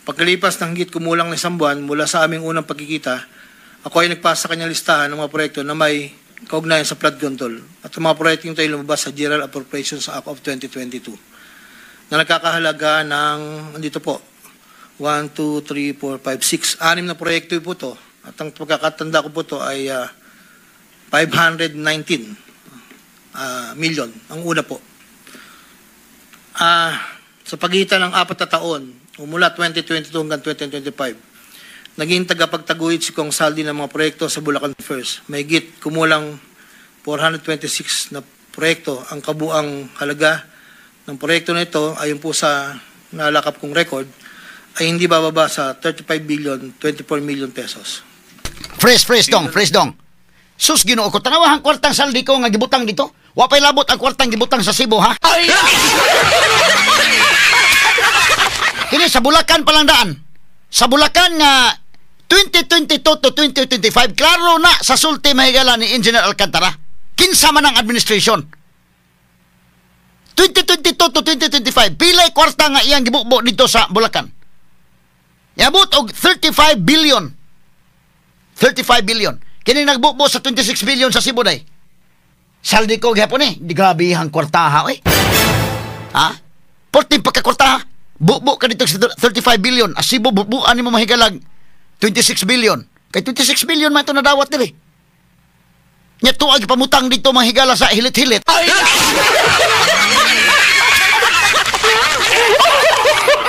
Pagkalipas ng higit kumulang na 1 buwan mula sa aming unang pagkikita, ako ay nagpasa sa kanyang listahan ng mga proyekto na may kaugnayan sa flood control at ang mga proyekto ito ay lumabas sa General Appropriations Act of 2022 na nagkakahalaga ng, andito po, 1, 2, 3, 4, 5, 6, 6 na proyekto po ito at ang pagkakatanda ko po ito ay 519 million ang una po. Sa pagitan ng 4 na taon, mula 2022 hanggang 2025, naging tagapagtaguyod si Kong Saldi ng mga proyekto sa Bulacan First. May git kumulang 426 na proyekto. Ang kabuang halaga ng proyekto na ito, ayon po sa nalakap kong record, ay hindi bababa sa 35 billion, 24 million pesos. Fresh dong. Sus Ginoo ko, tanawahang kwartang saldi ko nga gibutang dito. Wa pay labot ang kwartang gibutang sa Cebu ha. Kini sa Bulacan pa lang daan. Sa Bulacan nga 2022 to 2025, klaro na sa sulti mahigala ni Engineer Alcantara. Kinsa man ang administration. 2022 to 2025, pilay kwarta nga iyang gibukbo dito sa Bulacan. Iabot og 35 billion. 35 billion. Kini nagbukbo sa 26 billion sa Cebu day. Saldi ko gyapon eh, di grabe ang kwartaha oy. Ha? Porting pagkakwartaha. Bukbo ka dito sa 35 billion. As Cebu bubuan nimo mahigalag 26 billion. Kay 26 billion man ito nadawat diri. Nya tuag pamutang dito mahigala sa hilit-hilit.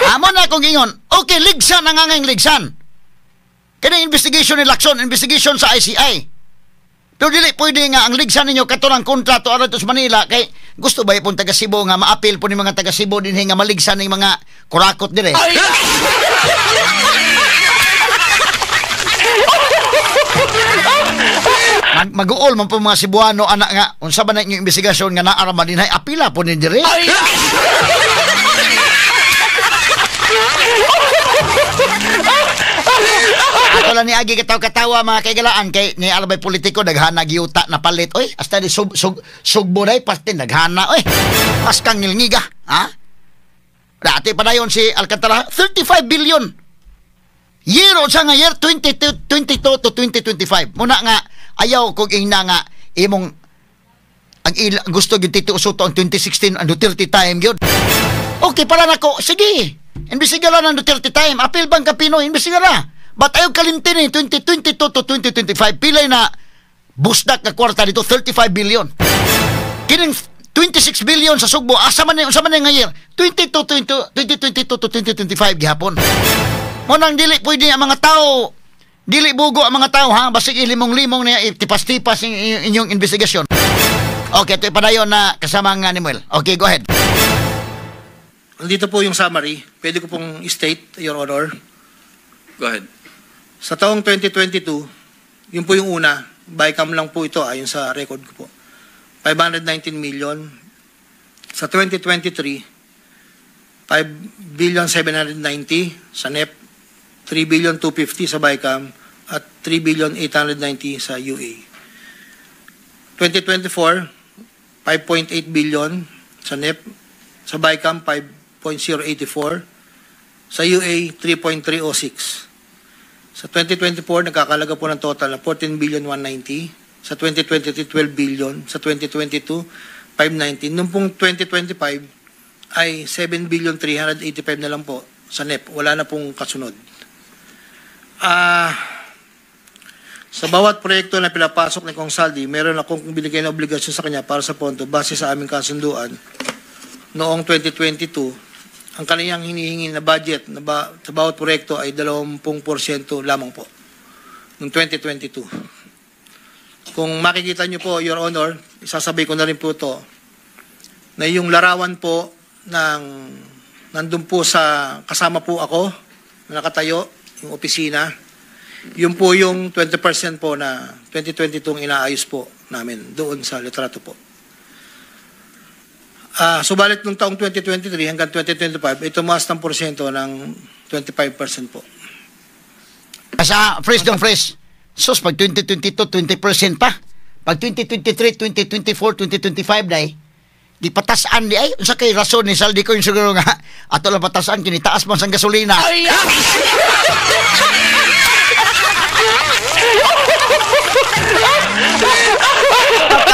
Amo na akong ingon. Okay, ligsan ang angay ligsan. Kaya investigation ni Lacson, investigation sa ICI. Pero dili pwede nga ang ligsan ninyo katurang kontrato aron sa Manila kay gusto ba ipon taga Cebu nga maapil po ni mga taga Cebu din nga maligsan ning mga kurakot dire. Mag-uol man po mga Cebuano anak nga unsa ba na inyong investigasyon nga naaraman din hay apila po ni dire. Ako lang ni Agi katawa mga kaigalaan kay ni alabay politiko daghana giyuta na palit oy hasta di sugbo day pasti daghana oy pas kang ngilngiga ha dati pa dayon si Alcantara 35 billion year sa nga year 2022 to 2025 muna nga ayaw kog ingna nga imong ang gusto yung Tito Soto ang 2016 ang Duterte time yun. Okay, para nako, sige. Imbestigaran ang Duterte time. Apil bang kapino, imbestigara. But ayaw kalimtin 2022 to 2025. Pilay na busdak na kwarta dito, 35 billion. Kining 26 billion sa Sugbo, asa man nga year? 2022 to 2025 gihapon. Munang dili pwede ang mga tao, dili bugo ang mga tao ha, basig ilimong-limong na tipas-tipas inyong investigasyon. Okay, ito padayon na kasama nga ni Muel. Okay, go ahead. Nandito po yung summary. Pwede ko pong state, Your Honor. Go ahead. Sa taong 2022, yun po yung una, bycam lang po ito ayon sa record ko po. 519 million. Sa 2023, 5 billion 790 sa NEP, 3 billion 250 sa bycam, at 3 billion 890 sa UA. 2024, 5.8 billion sa NEP, sa bycam 5.084, sa UA 3.306. Sa 2024, nagkakalaga po ng total na 14 billion 190. Sa 2023, 12 billion. Sa 2022, 519. Noong pong 2025 ay 7 billion 385 na lang po sa NEP. Wala na pong kasunod. Sa bawat proyekto na pinapasok ni Kong Saldi, meron akong binigay na obligasyon sa kanya para sa pondo base sa aming kasunduan. Noong 2022, ang kaniyang hinihingi na budget sa bawat proyekto ay 20% lamang po noong 2022. Kung makikita nyo po, Your Honor, isasabay ko na rin po ito, na yung larawan po nandun po sa kasama po ako na nakatayo, yung opisina, yun po yung 20% po na 2022 inaayos po namin doon sa litrato po. Subalit nung taong 2023 hanggang 2025, ito tumaas ng porsyento ng 25% po. Sa fresh dong fresh. Sus, pag 2022, 20% pa. Pag 2023, 2024, 2025 na di patasaan di ay. Unsa kay rason ni Saldi ko yung siguro nga ato lang patasaan, kinitaas man sang gasolina.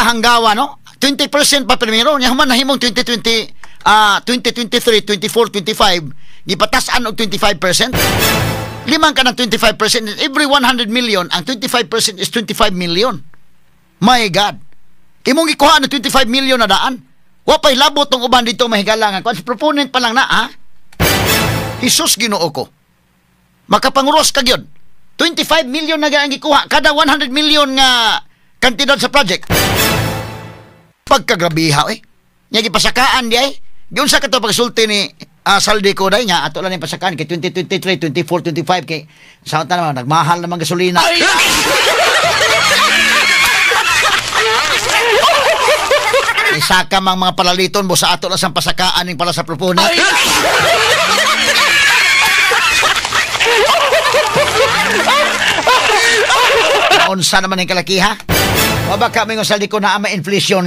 Hanggawa, no? 20% pa primero, niya man nahimong 2023, 24, 25, gipatasan og 25%. Limang ka ng 25%. Every 100 million, ang 25% is 25 million. My God. Imong ikuha ng 25 million na daan. Wapay labot ng uban dito mahigalangan. Kung proponent pa lang na, ha? Jesus Ginoo ko. Makapanguros ka yun. 25 million na ang ikuha. Kada 100 million nga kantidad sa project. Pagkagrabiha, Nga gipasakaan di ay. Yun sa kato pagsulti ni Saldi ko dahil nga ato lang yung pasakaan kay 2023, 24, 25 kay sa naman nagmahal naman gasolina. Isa ka mang mga palaliton mo sa ato lang sa pasakaan ng para sa proponent. Unsa naman yung kalakiha? O ba kami ng Saldi ko na ama inflation?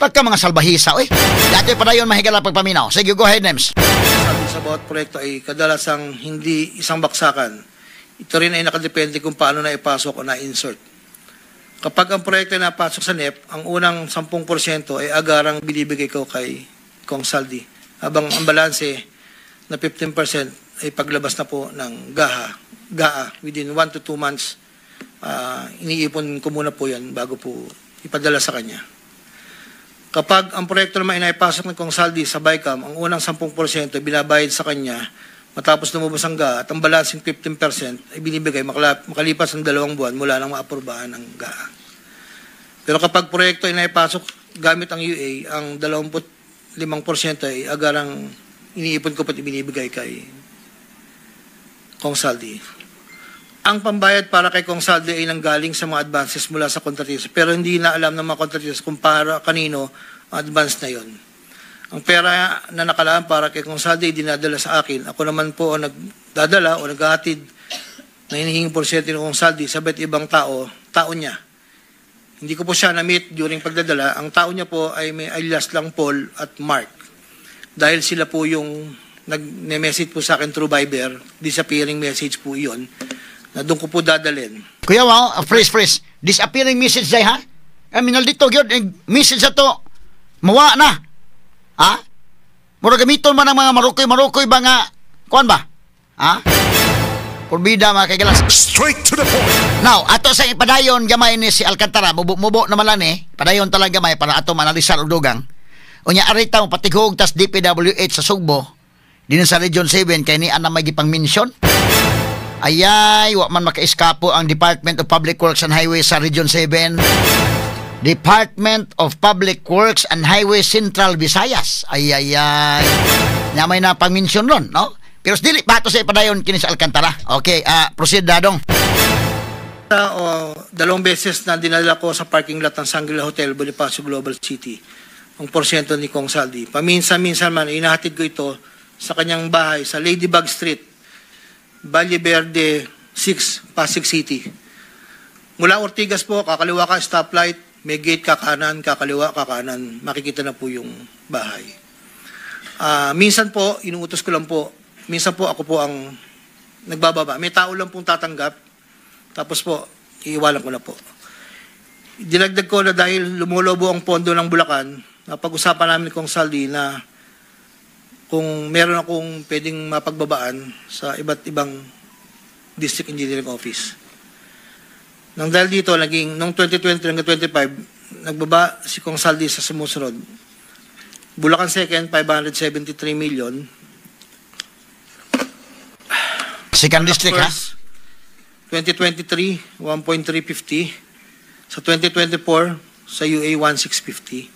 Pagka mga salbahisa, dati pa na yun mahigala pagpaminaw. Sige, go ahead, Nems. Sabi sa bawat proyekto ay kadalasang hindi isang baksakan. Ito rin ay nakadepende kung paano na ipasok o na-insert. Kapag ang proyekto ay napasok sa NEP, ang unang 10% ay agarang binibigay ko kay Kong Saldi. Habang ang balanse na 15% ay paglabas na po ng GAA within 1 to 2 months. Iniipon ko muna po yan bago po ipadala sa kanya. Kapag ang proyekto naman ay naipasok ng Kong Saldi sa BICAM, ang unang 10% ay binabayad sa kanya matapos lumabas ang GAA at ang balancing 15% ay binibigay makalipas ng 2 buwan mula nang maaprubahan ng GAA. Pero kapag proyekto ay naipasok gamit ang UA, ang 25% ay agarang iniipon ko pati binibigay kay Kong Saldi. Ang pambayad para kay Kong Saldi ay nanggaling sa mga advances mula sa kontratista pero hindi na alam ng mga kontratista kung para kanino ang advance na yon. Ang pera na nakalaan para kay Kong Saldi ay dinadala sa akin. Ako naman po ang nagdadala o naghahatid na hinihinging porsyento ng Kong Saldi sa iba't ibang tao niya. Hindi ko po siya na-meet during pagdadala. Ang tao niya po ay may alias lang Paul at Mark. Dahil sila po yung nag-message po sa akin through Viber, disappearing message po iyon, na doon ko po dadalhin Kuya wow, freeze. Disappearing message day ha? Minal dito gyud message ato. Mawa na. Ha? Mura gamiton man ang mga marukoy ba nga kuan ba? Ha? Kurbida mga kaigalas. Straight to the point. Now, ato sa ipadayon gamay ni si Alcantara, mubo naman lang padayon talaga gamay para ato manalisar og dugang. Unya arita mo patigog tas DPWH sa Sugbo. Din sa Region 7 kay ni ana may gipang mention. Ayay, wa man makaiskapo ang Department of Public Works and Highways sa Region 7. Department of Public Works and Highways Central Visayas. Ayay. Nya may na pang-mention ron, no? Pero dili pa to sa ipadayon kini sa Alcantara. Okay, proceed dadong. Dalawang beses na dinala ko sa parking lot ng Shangri-La Hotel, Bonifacio Global City, ang porsyento ni Kong Saldi. Paminsan-minsan man, inahatid ko ito sa kanyang bahay sa Ladybug Street, Valle Verde 6, Pasig City. Mula Ortigas po, kakaliwa ka stoplight, may gate ka kanan, kakaliwa ka kanan, makikita na po yung bahay. Minsan po, inuutos ko lang po, minsan po ako po ang nagbababa. May tao lang pong tatanggap, tapos po, iiwalan ko na po. Dinagdag ko na dahil lumulobo ang pondo ng Bulacan, napag-usapan namin kong Saldi na kung meron akong pwedeng mapagbabaan sa iba't ibang district engineering office. Nang dahil dito, noong 2020 hanggang 25, nagbaba si Kong Saldi sa sumusunod. Bulacan 2nd, 573 million. Second district, ha? 2023, 1.350. Sa 2024, sa UA, 1.650.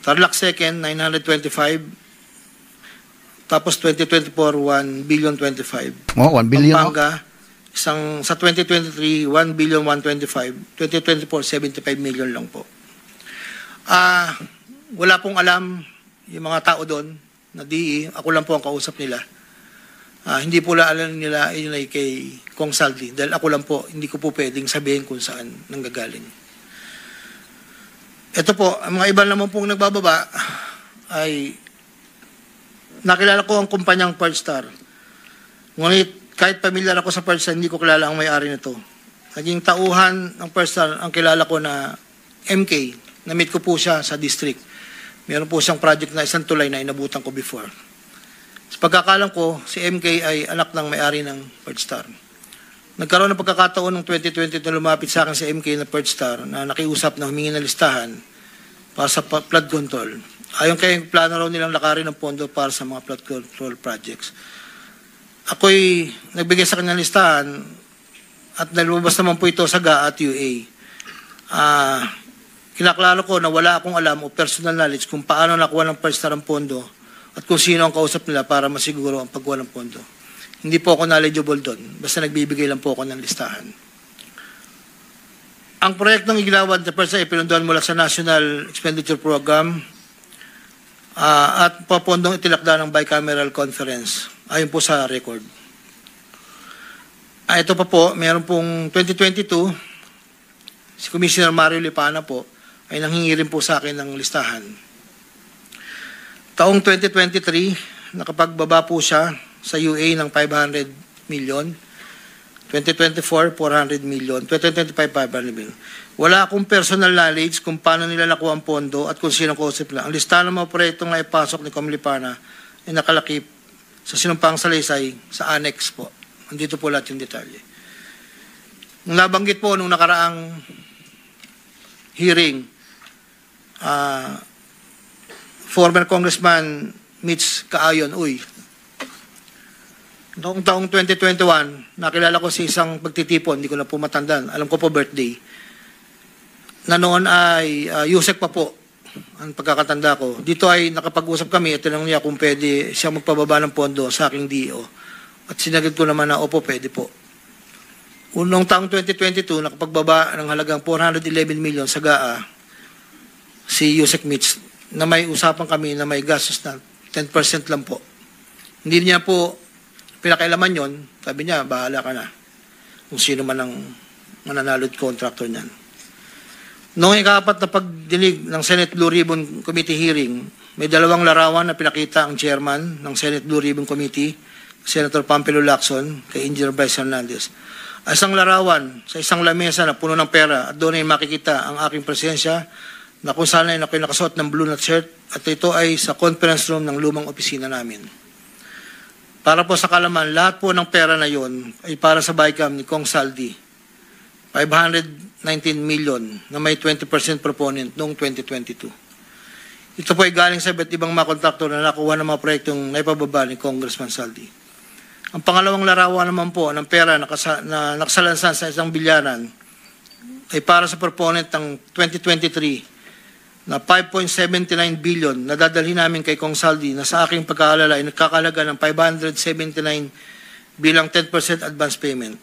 Tarlac 2nd, 925. Tapos 2024, 1 billion 25. Oh, 1 billion. Pampanga, sa 2023, 1 billion 125. 2024, 75 million lang po. Wala pong alam yung mga tao doon na DE. Ako lang po ang kausap nila. Hindi po alam nila yun ay kay Kong Saldi. Dahil ako lang po, hindi ko po pwedeng sabihin kung saan nanggagaling. Ito po, ang mga iba naman pong nagbababa ay nakilala ko ang kumpanyang Pearlstar. Ngunit kahit pamilyar ako sa Pearlstar, hindi ko kilala ang may-ari nito. Naging tauhan ng Pearlstar, ang kilala ko na MK. Na-meet ko po siya sa district. Meron po siyang project na isang tulay na inabutan ko before. Sa pagkakalam ko, si MK ay anak ng may-ari ng Pearlstar. Nagkaroon ng pagkakataon ng 2020 na lumapit sa akin si MK na Pearlstar na nakiusap na humingi ng listahan para sa flood control. Ayon kay plano raw nilang lakarin ng pondo para sa mga flood control projects. Ako'y nagbigay sa kanyang listahan at nalabas naman po ito sa GA at UA. Kinaklaro ko na wala akong alam o personal knowledge kung paano nakuha ng Pearlstar ang pondo at kung sino ang kausap nila para masiguro ang pagkuha ng pondo. Hindi po ako knowledgeable doon. Basta nagbibigay lang po ako ng listahan. Ang proyektong igilawad na Pearlstar ay pinunduan mula sa National Expenditure Program at papondong itilakda ng bicameral conference ayon po sa record. Ito pa po, meron pong 2022, si Commissioner Mario Lipana po ay nanghingi rin po sa akin ng listahan. Taong 2023, nakapagbaba po siya sa UA ng 500 million. 2024, 400 million. 2025, 500 million. Wala akong personal knowledge kung paano nila nakuha ang pondo at kung sino kausap nila. Ang listahan ng mga proyektong na ipasok ni Comlipana ay nakalakip sa sinumpang salaysay sa annex po. Andito po lahat yung detalye. Nung nabanggit po nung nakaraang hearing, former Congressman Mitch Kaayon, noong taong 2021, nakilala ko si isang pagtitipon, hindi ko na po matandaan, alam ko po birthday, na noon ay Yusek pa po ang pagkakatanda ko. Dito ay nakapag-usap kami at tinanong niya kung pwede siya magpababa ng pondo sa aking DO. At sinagad ko naman na opo, pwede po. Unong taong 2022, nakapagbaba ng halagang 411 million sa GAA si Yusek Mitch na may usapan kami na may gastos na 10% lang po. Hindi niya po pinakailaman yon, sabi niya, bahala ka na kung sino man ang mananalo at contractor niyan. Noong ikapat na pagdinig ng Senate Blue Ribbon Committee hearing, may dalawang larawan na pinakita ang chairman ng Senate Blue Ribbon Committee, Senator Pampilo Lacson, kay Engineer Bryce Hernandez. Isang larawan sa isang lamesa na puno ng pera at doon ay makikita ang aking presensya na kung saan ay ako'y nakasuot ng blue na shirt at ito ay sa conference room ng lumang opisina namin. Para po sa kalaman, lahat po ng pera na yon ay para sa BICAM ni Kong Saldi. 519 million na may 20% proponent noong 2022. Ito po ay galing sa iba't ibang mga kontraktor na nakuha ng mga proyektong naipababa ni Congressman Saldi. Ang pangalawang larawan naman po ng pera na nakasalansan sa isang bilyaran ay para sa proponent ng 2023 na 5.79 billion na dadalhin namin kay Kong Saldi na sa aking pagkaalala ay nagkakalaga ng 579 bilang 10% advance payment.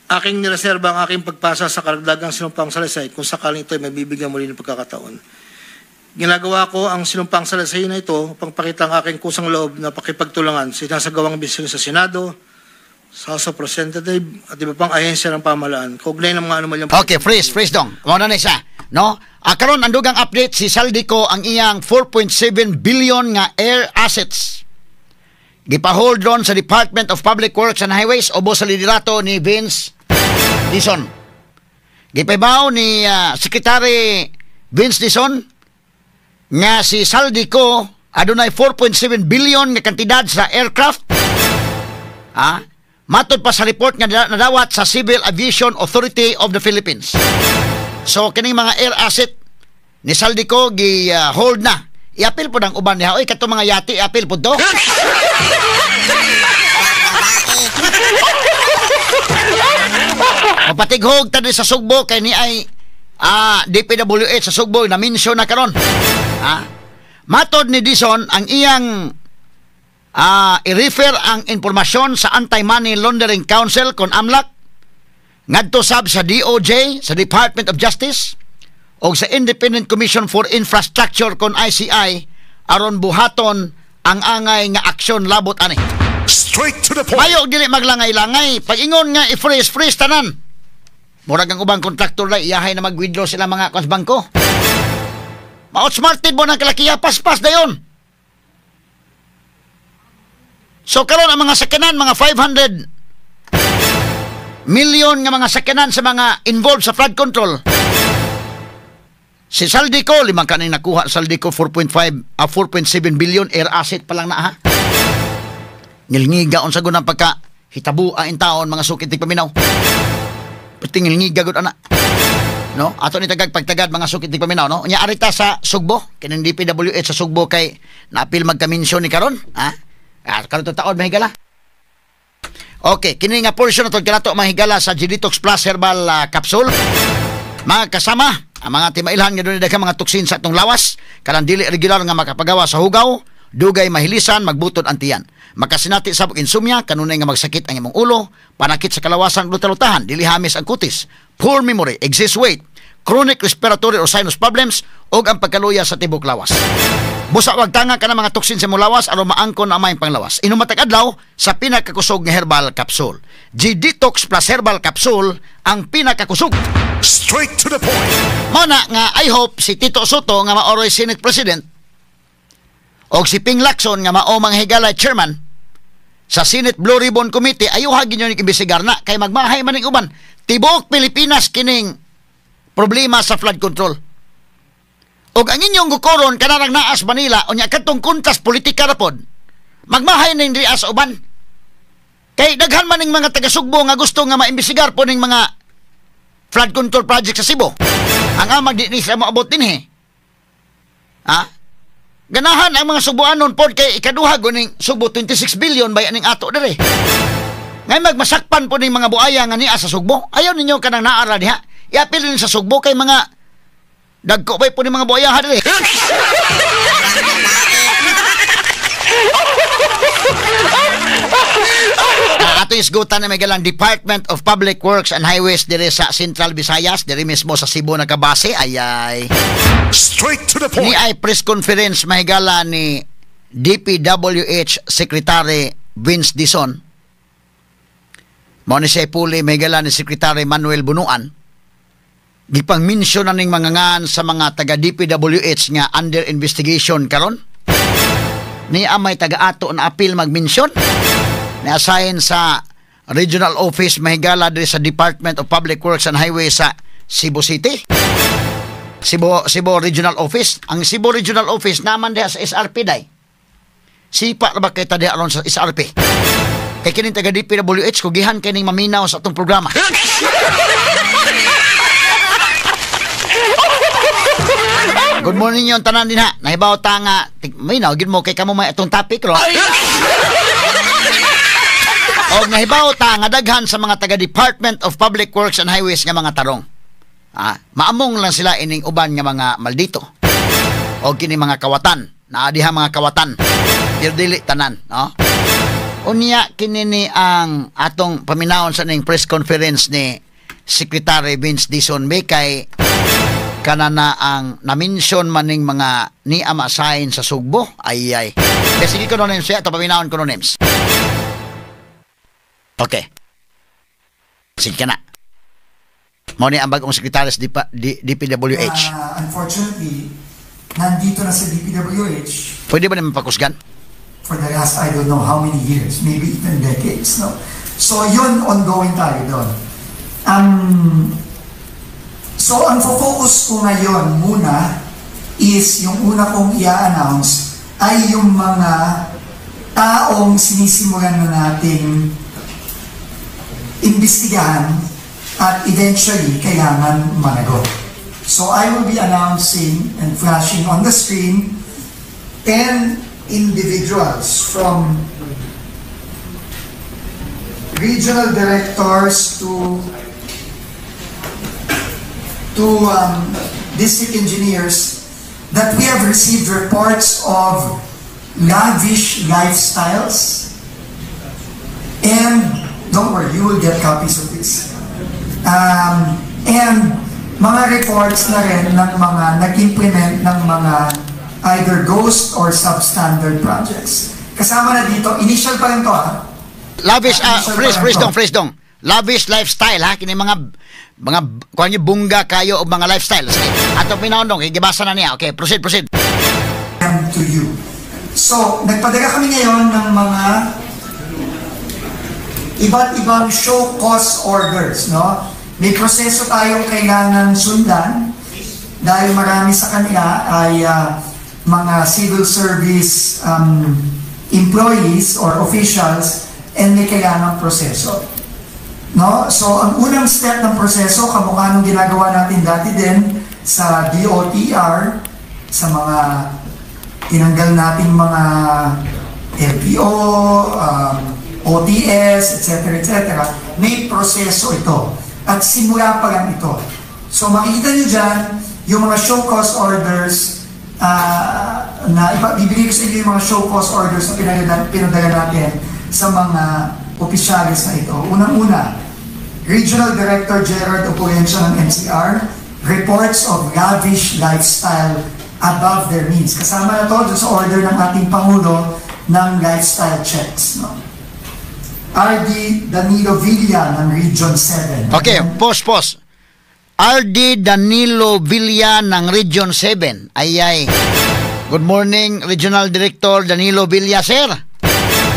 Aking nireserba ang aking pagpasa sa karagdagang sinumpang salaysay kung sakaling ito ay mabibigyan muli ng pagkakataon. Ginagawa ko ang sinumpang salaysay na ito upang pakita ang aking kusang loob na pakipagtulangan sa sinasagawang bisyon sa Senado, sa House of Representatives at iba pang ahensya ng pamahalaan. Kaugnay ng mga anomalyang... Okay, freeze dong. Muna na isa. No? Karon ang dugang update, si Saldico ang iyang 4.7 billion nga air assets. Gipahold ron sa Department of Public Works and Highways o sa liderato ni Vince Dizon. Gipabaw ni Secretary Vince Dizon nga si Saldico adunay 4.7 billion nga kantidad sa aircraft. Matod pa sa report nga nadawat sa Civil Aviation Authority of the Philippines. So kining mga air asset ni Saldico gi-hold na. I-appeal po ng uban niya. Oy, kato mga yati, i-appeal po do. Mapatighog tadi sa Sugbo kay ni ay DPWH sa Sugbo na mention na karon. Matod ni Dizon ang iyang i-refer ang informasyon sa Anti-Money Laundering Council kon AMLAC ngadto sab sa DOJ, sa Department of Justice o sa Independent Commission for Infrastructure kon ICI aron buhaton ang angay nga aksyon labot ani. Straight to the point. Mayo dili maglangay-langay. Pag-ingon nga i-freeze tanan. Murag ang ubang kontraktor na iyahay na mag-withdraw sila mga kwas bangko. Ma-outsmarted mo ng kalakiya, pas-pas na yun. So karon ang mga sakyanan, mga 500 million nga mga sakyanan sa mga involved sa flood control. Si Saldico, limang kaning nakuha, Saldico 4.7 billion air asset pa lang na ha. Ngilngiga on sa gunang pagka hitabu ang taon mga sukit paminaw. Pati ngilngiga gud ana. No, ato ni tagag pagtagad mga sukit ni paminaw no. Nya arita sa Sugbo, kining DPWH sa Sugbo kay naapil magka-mention ni karon, ha? Karon taon mahigala. Okay, kini nga portion nato kanato mahigala sa G-Detox Plus Herbal Capsule. Mga kasama, ang mga timailhan nga doon daghang mga tuksin sa atong lawas, kanang dili regular nga makapagawa sa hugaw, dugay mahilisan, magbutod ang tiyan. Makasinati sa insomnia, kanunay nga magsakit ang imong ulo, panakit sa kalawasan luta-lutahan, dili hamis ang kutis, poor memory, excess weight, chronic respiratory or sinus problems, o ang pagkaluya sa tibok lawas. Busa wag tanga ka ng mga toksin sa imong lawas aron maangkon ang mayong panglawas. Inumatag adlaw sa pinakakusog nga herbal capsule. G-Detox Plus Herbal Capsule ang pinakakusog. Straight to the point. Muna nga I hope si Tito Soto nga maoroy Senate President o si Ping Lacson nga mao manghigala chairman sa Senate Blue Ribbon Committee ayuha ginyo ni imbestigar na kay magmahay man ning uban tibok Pilipinas kining problema sa flood control. Og ang inyong gukoron kanarang naas Manila unya kadtong kuntas politika ra pod. Magmahay ning dias uban. Kay daghan man ning mga taga-Sugbo nga gusto nga maimbestigar po ning mga flood control project sa Cebu. Ang amag di sa maabot dinhi. Ganahan ang mga Subuanon pod kay ikaduha ning Subo 26 billion bayan ning ato dire. Ngay magmasakpan po ning mga buaya nga niya sa Sugbo. Ayaw ninyo kanang naara diha. Iapil din sa Sugbo kay mga dagko bay po ning mga buaya dire. Ato isgutan na may galang Department of Public Works and Highways dire sa Central Visayas, dire mismo sa Cebu nakabase. Ayay. Straight to the point. Ni ay press conference mahigala ni DPWH Secretary Vince Dizon. Mao ni siya puli mahigala ni Secretary Manuel Bunuan. Gipang-mention na ning mga ngan sa mga taga DPWH nga under investigation karon. Ni amay taga ato na appeal mag-mention. Na-assign sa regional office mahigala diri sa Department of Public Works and Highways sa Cebu City. Cebu Regional Office. Ang Cebu Regional Office naman diha sa SRP day. Sipa na ba kita diha aron sa SRP? Kay kining taga DPWH kugihan kining maminaw sa atong programa. Good morning yung tanan din ha. Nahibaw ta nga minaw gid mo kay kamo may atong topic ro. Og nahibaw ta nga daghan sa mga taga Department of Public Works and Highways nga mga tarong. Maamong lang sila ining uban nga mga maldito. Og kini mga kawatan, naa diha mga kawatan. Dili tanan, no? Unya kini ang atong paminawon sa ning press conference ni Secretary Vince Dizon May kay kanana ang na-mention maning mga ni amasahin sa Sugbo. Ay. Sige ko names siya, ito paminawon ko names. Okay. Sige ka na. Muna ang bagong sekretaris DPWH. Unfortunately, nandito na sa DPWH. Pwede ba naman pakusgan? For the last, I don't know how many years, maybe even decades, no? So, yun, ongoing tayo doon. So, ang focus ko ngayon muna is yung una kong i-announce ay yung mga taong sinisimulan na nating imbestigahan at eventually kailangan managot. So, I will be announcing and flashing on the screen 10 individuals from regional directors to district engineers that we have received reports of lavish lifestyles, and don't worry, you will get copies of this, and mga reports na rin ng mga nag-implement ng mga either ghost or substandard projects. Kasama na dito, initial pa rin to Lavish, freeze dong. Lavish lifestyle ha, kini mga kuha niyo bungga kayo o mga lifestyle. Sige, ato pinahon dong, igibasa na niya. Okay, proceed. To you. So, nagpadala kami ngayon ng mga iba't ibang show cause orders, no? May proseso tayong kailangan sundan dahil marami sa kanila ay mga civil service employees or officials and may kailangang proseso. No? So, ang unang step ng proseso, kamukha nung ginagawa natin dati din sa DOTR, sa mga tinanggal nating mga LPO, OTS, etc. May proseso ito. At simula pa lang ito. So, makikita nyo dyan, yung mga show cause orders, bibigay ko sa inyo yung mga show cause orders na pinadala natin sa mga opisyalis na ito. Unang-una, Regional Director Gerard Opulencia ng NCR, reports of lavish lifestyle above their means. Kasama na to sa order ng ating Pangulo ng lifestyle checks. No? RD Danilo Villa ng Region 7. Okay, pause. RD Danilo Villa ng Region 7. Ay. Good morning, Regional Director Danilo Villa, sir.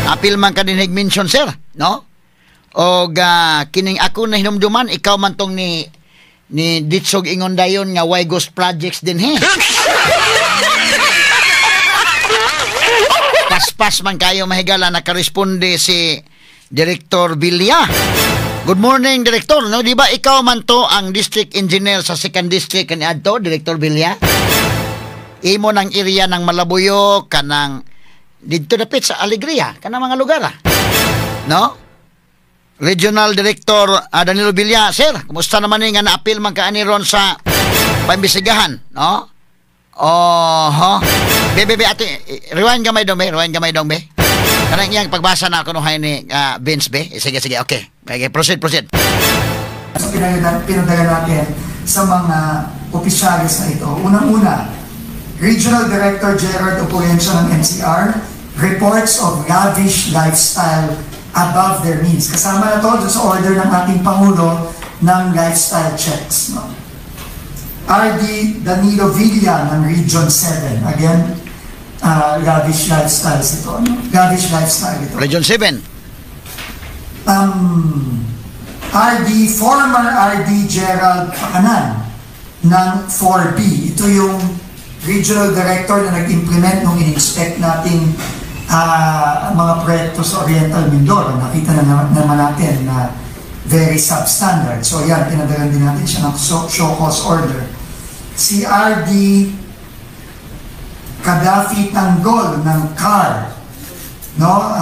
Apil man ka din mention, sir, no? O kining ako na hinumduman, ikaw man tong ni Ditsog ingon dayon nga why ghost projects din he. Paspas man kayo mahigala nakaresponde si Director Villa. Good morning, Director. No, di ba ikaw man to ang district engineer sa 2nd District ni adto, Director Villa? Imo ng area ng Malabuyo kanang dito dapit sa Alegria, kanang mga lugar. No? Regional Director Danilo Villa, sir, kumusta naman nga na-appeal man kaani ron sa paimbestigahan, no? Bebe, ate, rewind gamay dong, be. Kanang iyang pagbasa na ako nung ni Vince, be. Sige, okay. Proceed. So, pinadala natin sa mga opisyalis na ito. Unang-una, Regional Director Gerard Opulencia ng NCR, reports of lavish lifestyle above their means. Kasama na to sa order ng ating Pangulo ng lifestyle checks. No? RD Danilo Villa ng Region 7. Again, lavish lifestyles ito. No? Lavish lifestyle ito. Region 7. former RD Gerald Pakanan ng 4B. Ito yung regional director na nag-implement nung in-inspect nating mga proyekto sa Oriental Mindoro. Nakita na naman natin na very substandard. So yan, pinadalan din natin siya ng show cause order. Si RD Gaddafi Tanggol ng CAR, no?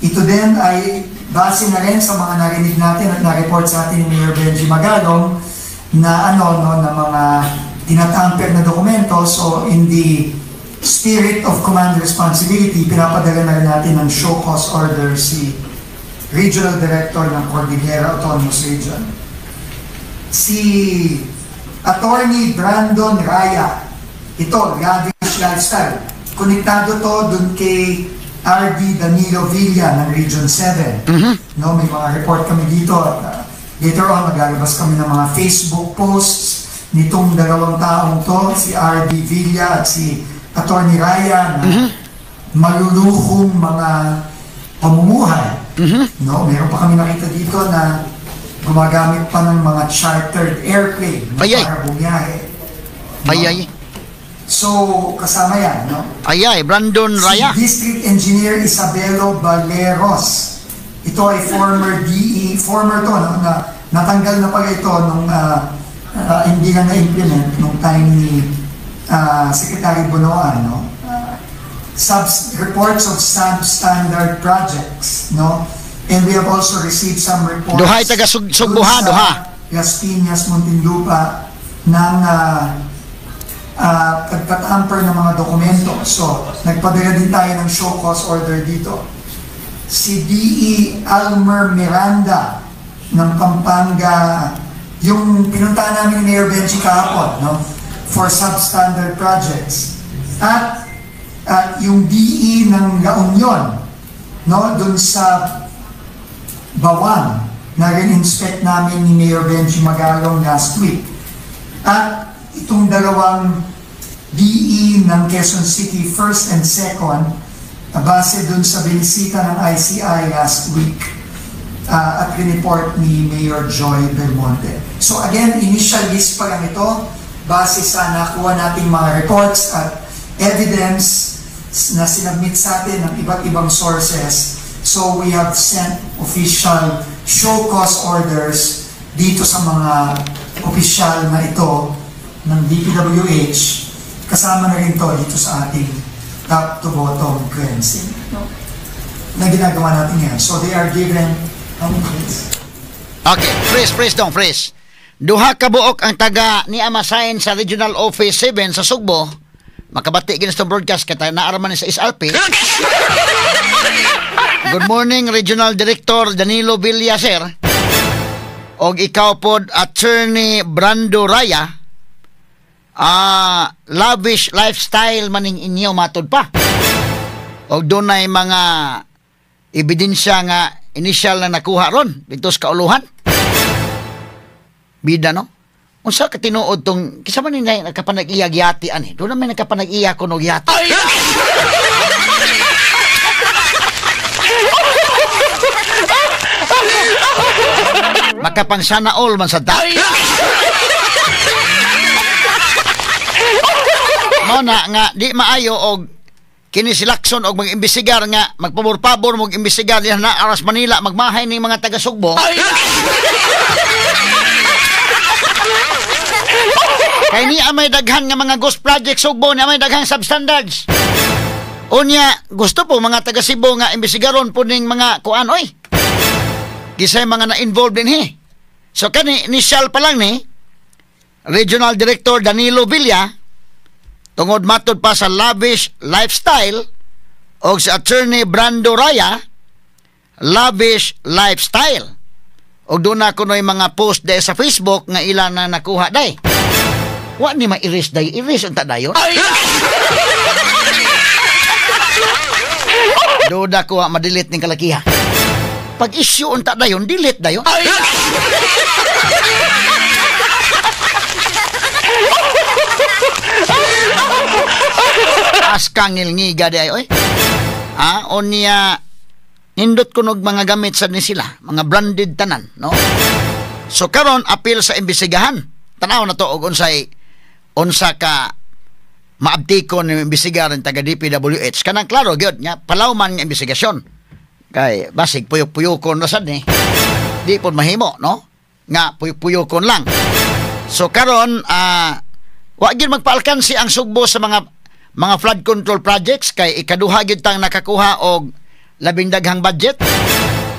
Ito din ay base na rin sa mga narinig natin at na-report sa atin ni Mayor Benji Magalong na na mga tinatamper na dokumento. So in the spirit of command responsibility, pinapadala na rin natin ng show cause order si Regional Director ng Cordillera Autonomous Region. Si Attorney Brandon Raya, ito, Lavish Lifestyle. Konektado to dun kay RD Danilo Villa ng Region 7. No, may mga report kami dito at later on maglalabas kami ng mga Facebook posts nitong dalawang taong to, si RD Villa at si Attorney Raya na maluluhong mga pamumuhay. No, meron pa kami nakita dito na gumagamit pa ng mga chartered airplane para bumiyahe. No? So, kasama yan, no? Brandon Raya. Si District Engineer Isabelo Baleros. Ito ay former DE, former to, no? Na natanggal na pala ito nung hindi na na-implement nung time ni Secretary Bonoan, no? Reports of substandard projects, no? And we have also received some reports Duhay taga Sugbuha, duha. Las Piñas, Muntinlupa ng pagtatamper ng mga dokumento. So, nagpadala din tayo ng show cause order dito. Si DE Almer Miranda ng Pampanga, yung pinuntahan namin ni Mayor Benji kahapon, no? For substandard projects. At yung DE ng La Union, no? Dun sa Bawang, na rin-inspect namin ni Mayor Benji Magalong last week. At itong dalawang DE ng Quezon City, first and second, base dun sa binisita ng ICI last week at report ni Mayor Joy Belmonte. So again, initial list pa lang ito, base sa nakuha nating mga reports at evidence na sinabmit sa atin ng iba't ibang sources. So we have sent official show cause orders dito sa mga opisyal na ito ng DPWH, kasama na rin to dito sa ating top to bottom cleansing na ginagawa natin yan. So they are given Okay, freeze dong. Duha ka buok ang taga ni Amasayn sa Regional Office 7 sa Sugbo. Makabati ginas to broadcast kata naaraman sa SRP. Good morning, Regional Director Danilo Villa, sir. Og ikaw pod Attorney Brando Raya. Lavish lifestyle maning inyo matod pa. Og dunay mga ebidensya nga initial na nakuha ron dito sa kauluhan. Bida, no? Unsa ka tinuod tong kisa man ni nakapanag-iyag yati ani? Do na may nakapanag-iya kuno yati. Makapansana all man sa ta. Mao na nga di maayo og kini si Lacson og mag-imbestigar nga magpabor-pabor mag-imbestigar diha na Aras Manila magmahay ning mga taga Sugbo. Kay ni amay daghan nga mga ghost project Sugbo ni amay daghang substandards. Unya gusto po mga taga Cebu nga imbestigaron po ning mga kuan oy. Kisay mga na-involved din he. So kani initial pa lang ni Regional Director Danilo Villa tungod matod pa sa lavish lifestyle o sa Attorney Brando Raya lavish lifestyle. O doon na kuno'y mga post day sa Facebook nga ilan na nakuha day. Wa ni ma-erase day. Erase unta dayon. Duda ko ma-delete ning kalakiha. Pag issue unta dayon, delete dayon. Askang ngilngiga day oy. Onya Nindot ko nog mga gamit sa ni sila, mga branded tanan, no? So karon apil sa imbestigahan. Tanaw na to og unsa ka maabtikon ng imbestigaran taga DPWH. Kanang klaro gyud nya palawman nga investigasyon. Kay basig puyok-puyokon na sad ni. Di pod mahimo, no? Nga puyok-puyokon lang. So karon wa gyud magpaalkansi ang Sugbo sa mga flood control projects kay ikaduha gyud tang nakakuha og labing daghang budget.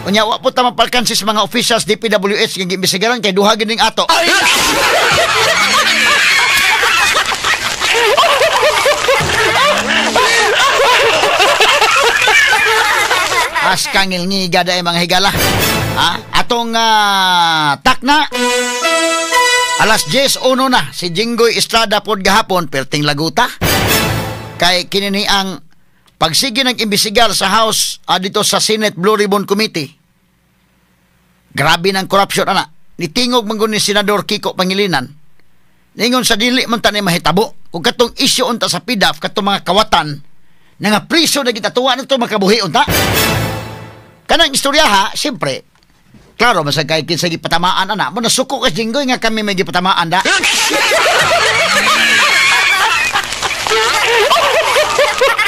Unya wa po ta mapalkansi sa mga officials DPWH nga giimbestigaran kay duha gyud ning ato. As kangil ngiga da mga higala. Atong takna. Alas 10:01 na si Jinggoy Estrada pod gahapon perting laguta. Kay kinini ang pagsige nag-imbestigar sa House dito sa Senate Blue Ribbon Committee. Grabe ng corruption ana. Nitingog man ni Senador Kiko Pangilinan. Ningon sa dili man tani mahitabo kung katong issue unta sa PDAF katong mga kawatan nga priso na gitatuwa nito makabuhi unta. Kanang istorya ha, siyempre, klaro masag kay kinsa gipatamaan ana, mo nasuko ka Jinggoy nga kami may gipatamaan da.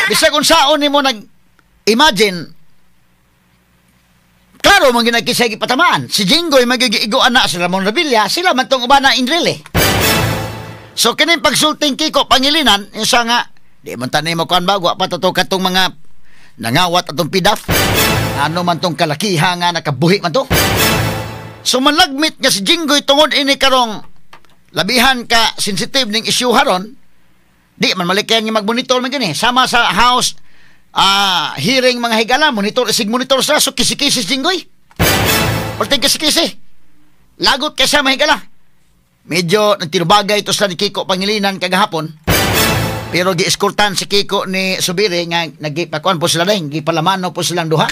Bisag unsaon nimo nag-imagine, klaro man ginagkisay gipatamaan. Si Jinggoy magigiigoan na si Ramon Revilla, sila man tong ubana Indrele. So kining pagsulting Kiko Pangilinan, isa nga di man tanay mo kuan bago pa to katong mga nangawat atong PDAF. Ano man tong kalakiha nga nakabuhi man to. So manlagmit nga si Jinggoy tungod ini karong labihan ka sensitive ning issue haron. Di man malikayan nga mag-monitor man gani sama sa House hearing mga higala monitor sa so kisi-kisi si Jinggoy. Orteng kisi-kisi. Lagot kay sa mga higala. Medyo nagtinubagay ito sa ni Kiko Pangilinan kagahapon. Pero gi-eskortan si Kiko ni Subiri nga nagipakuan po sila dahil gipalamano po silang duha.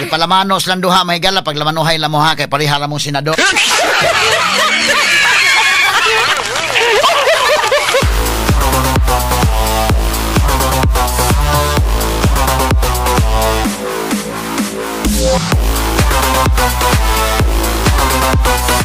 Gipalamano silang duha mahigala paglamanuhay lamuha kay parihara mong senador.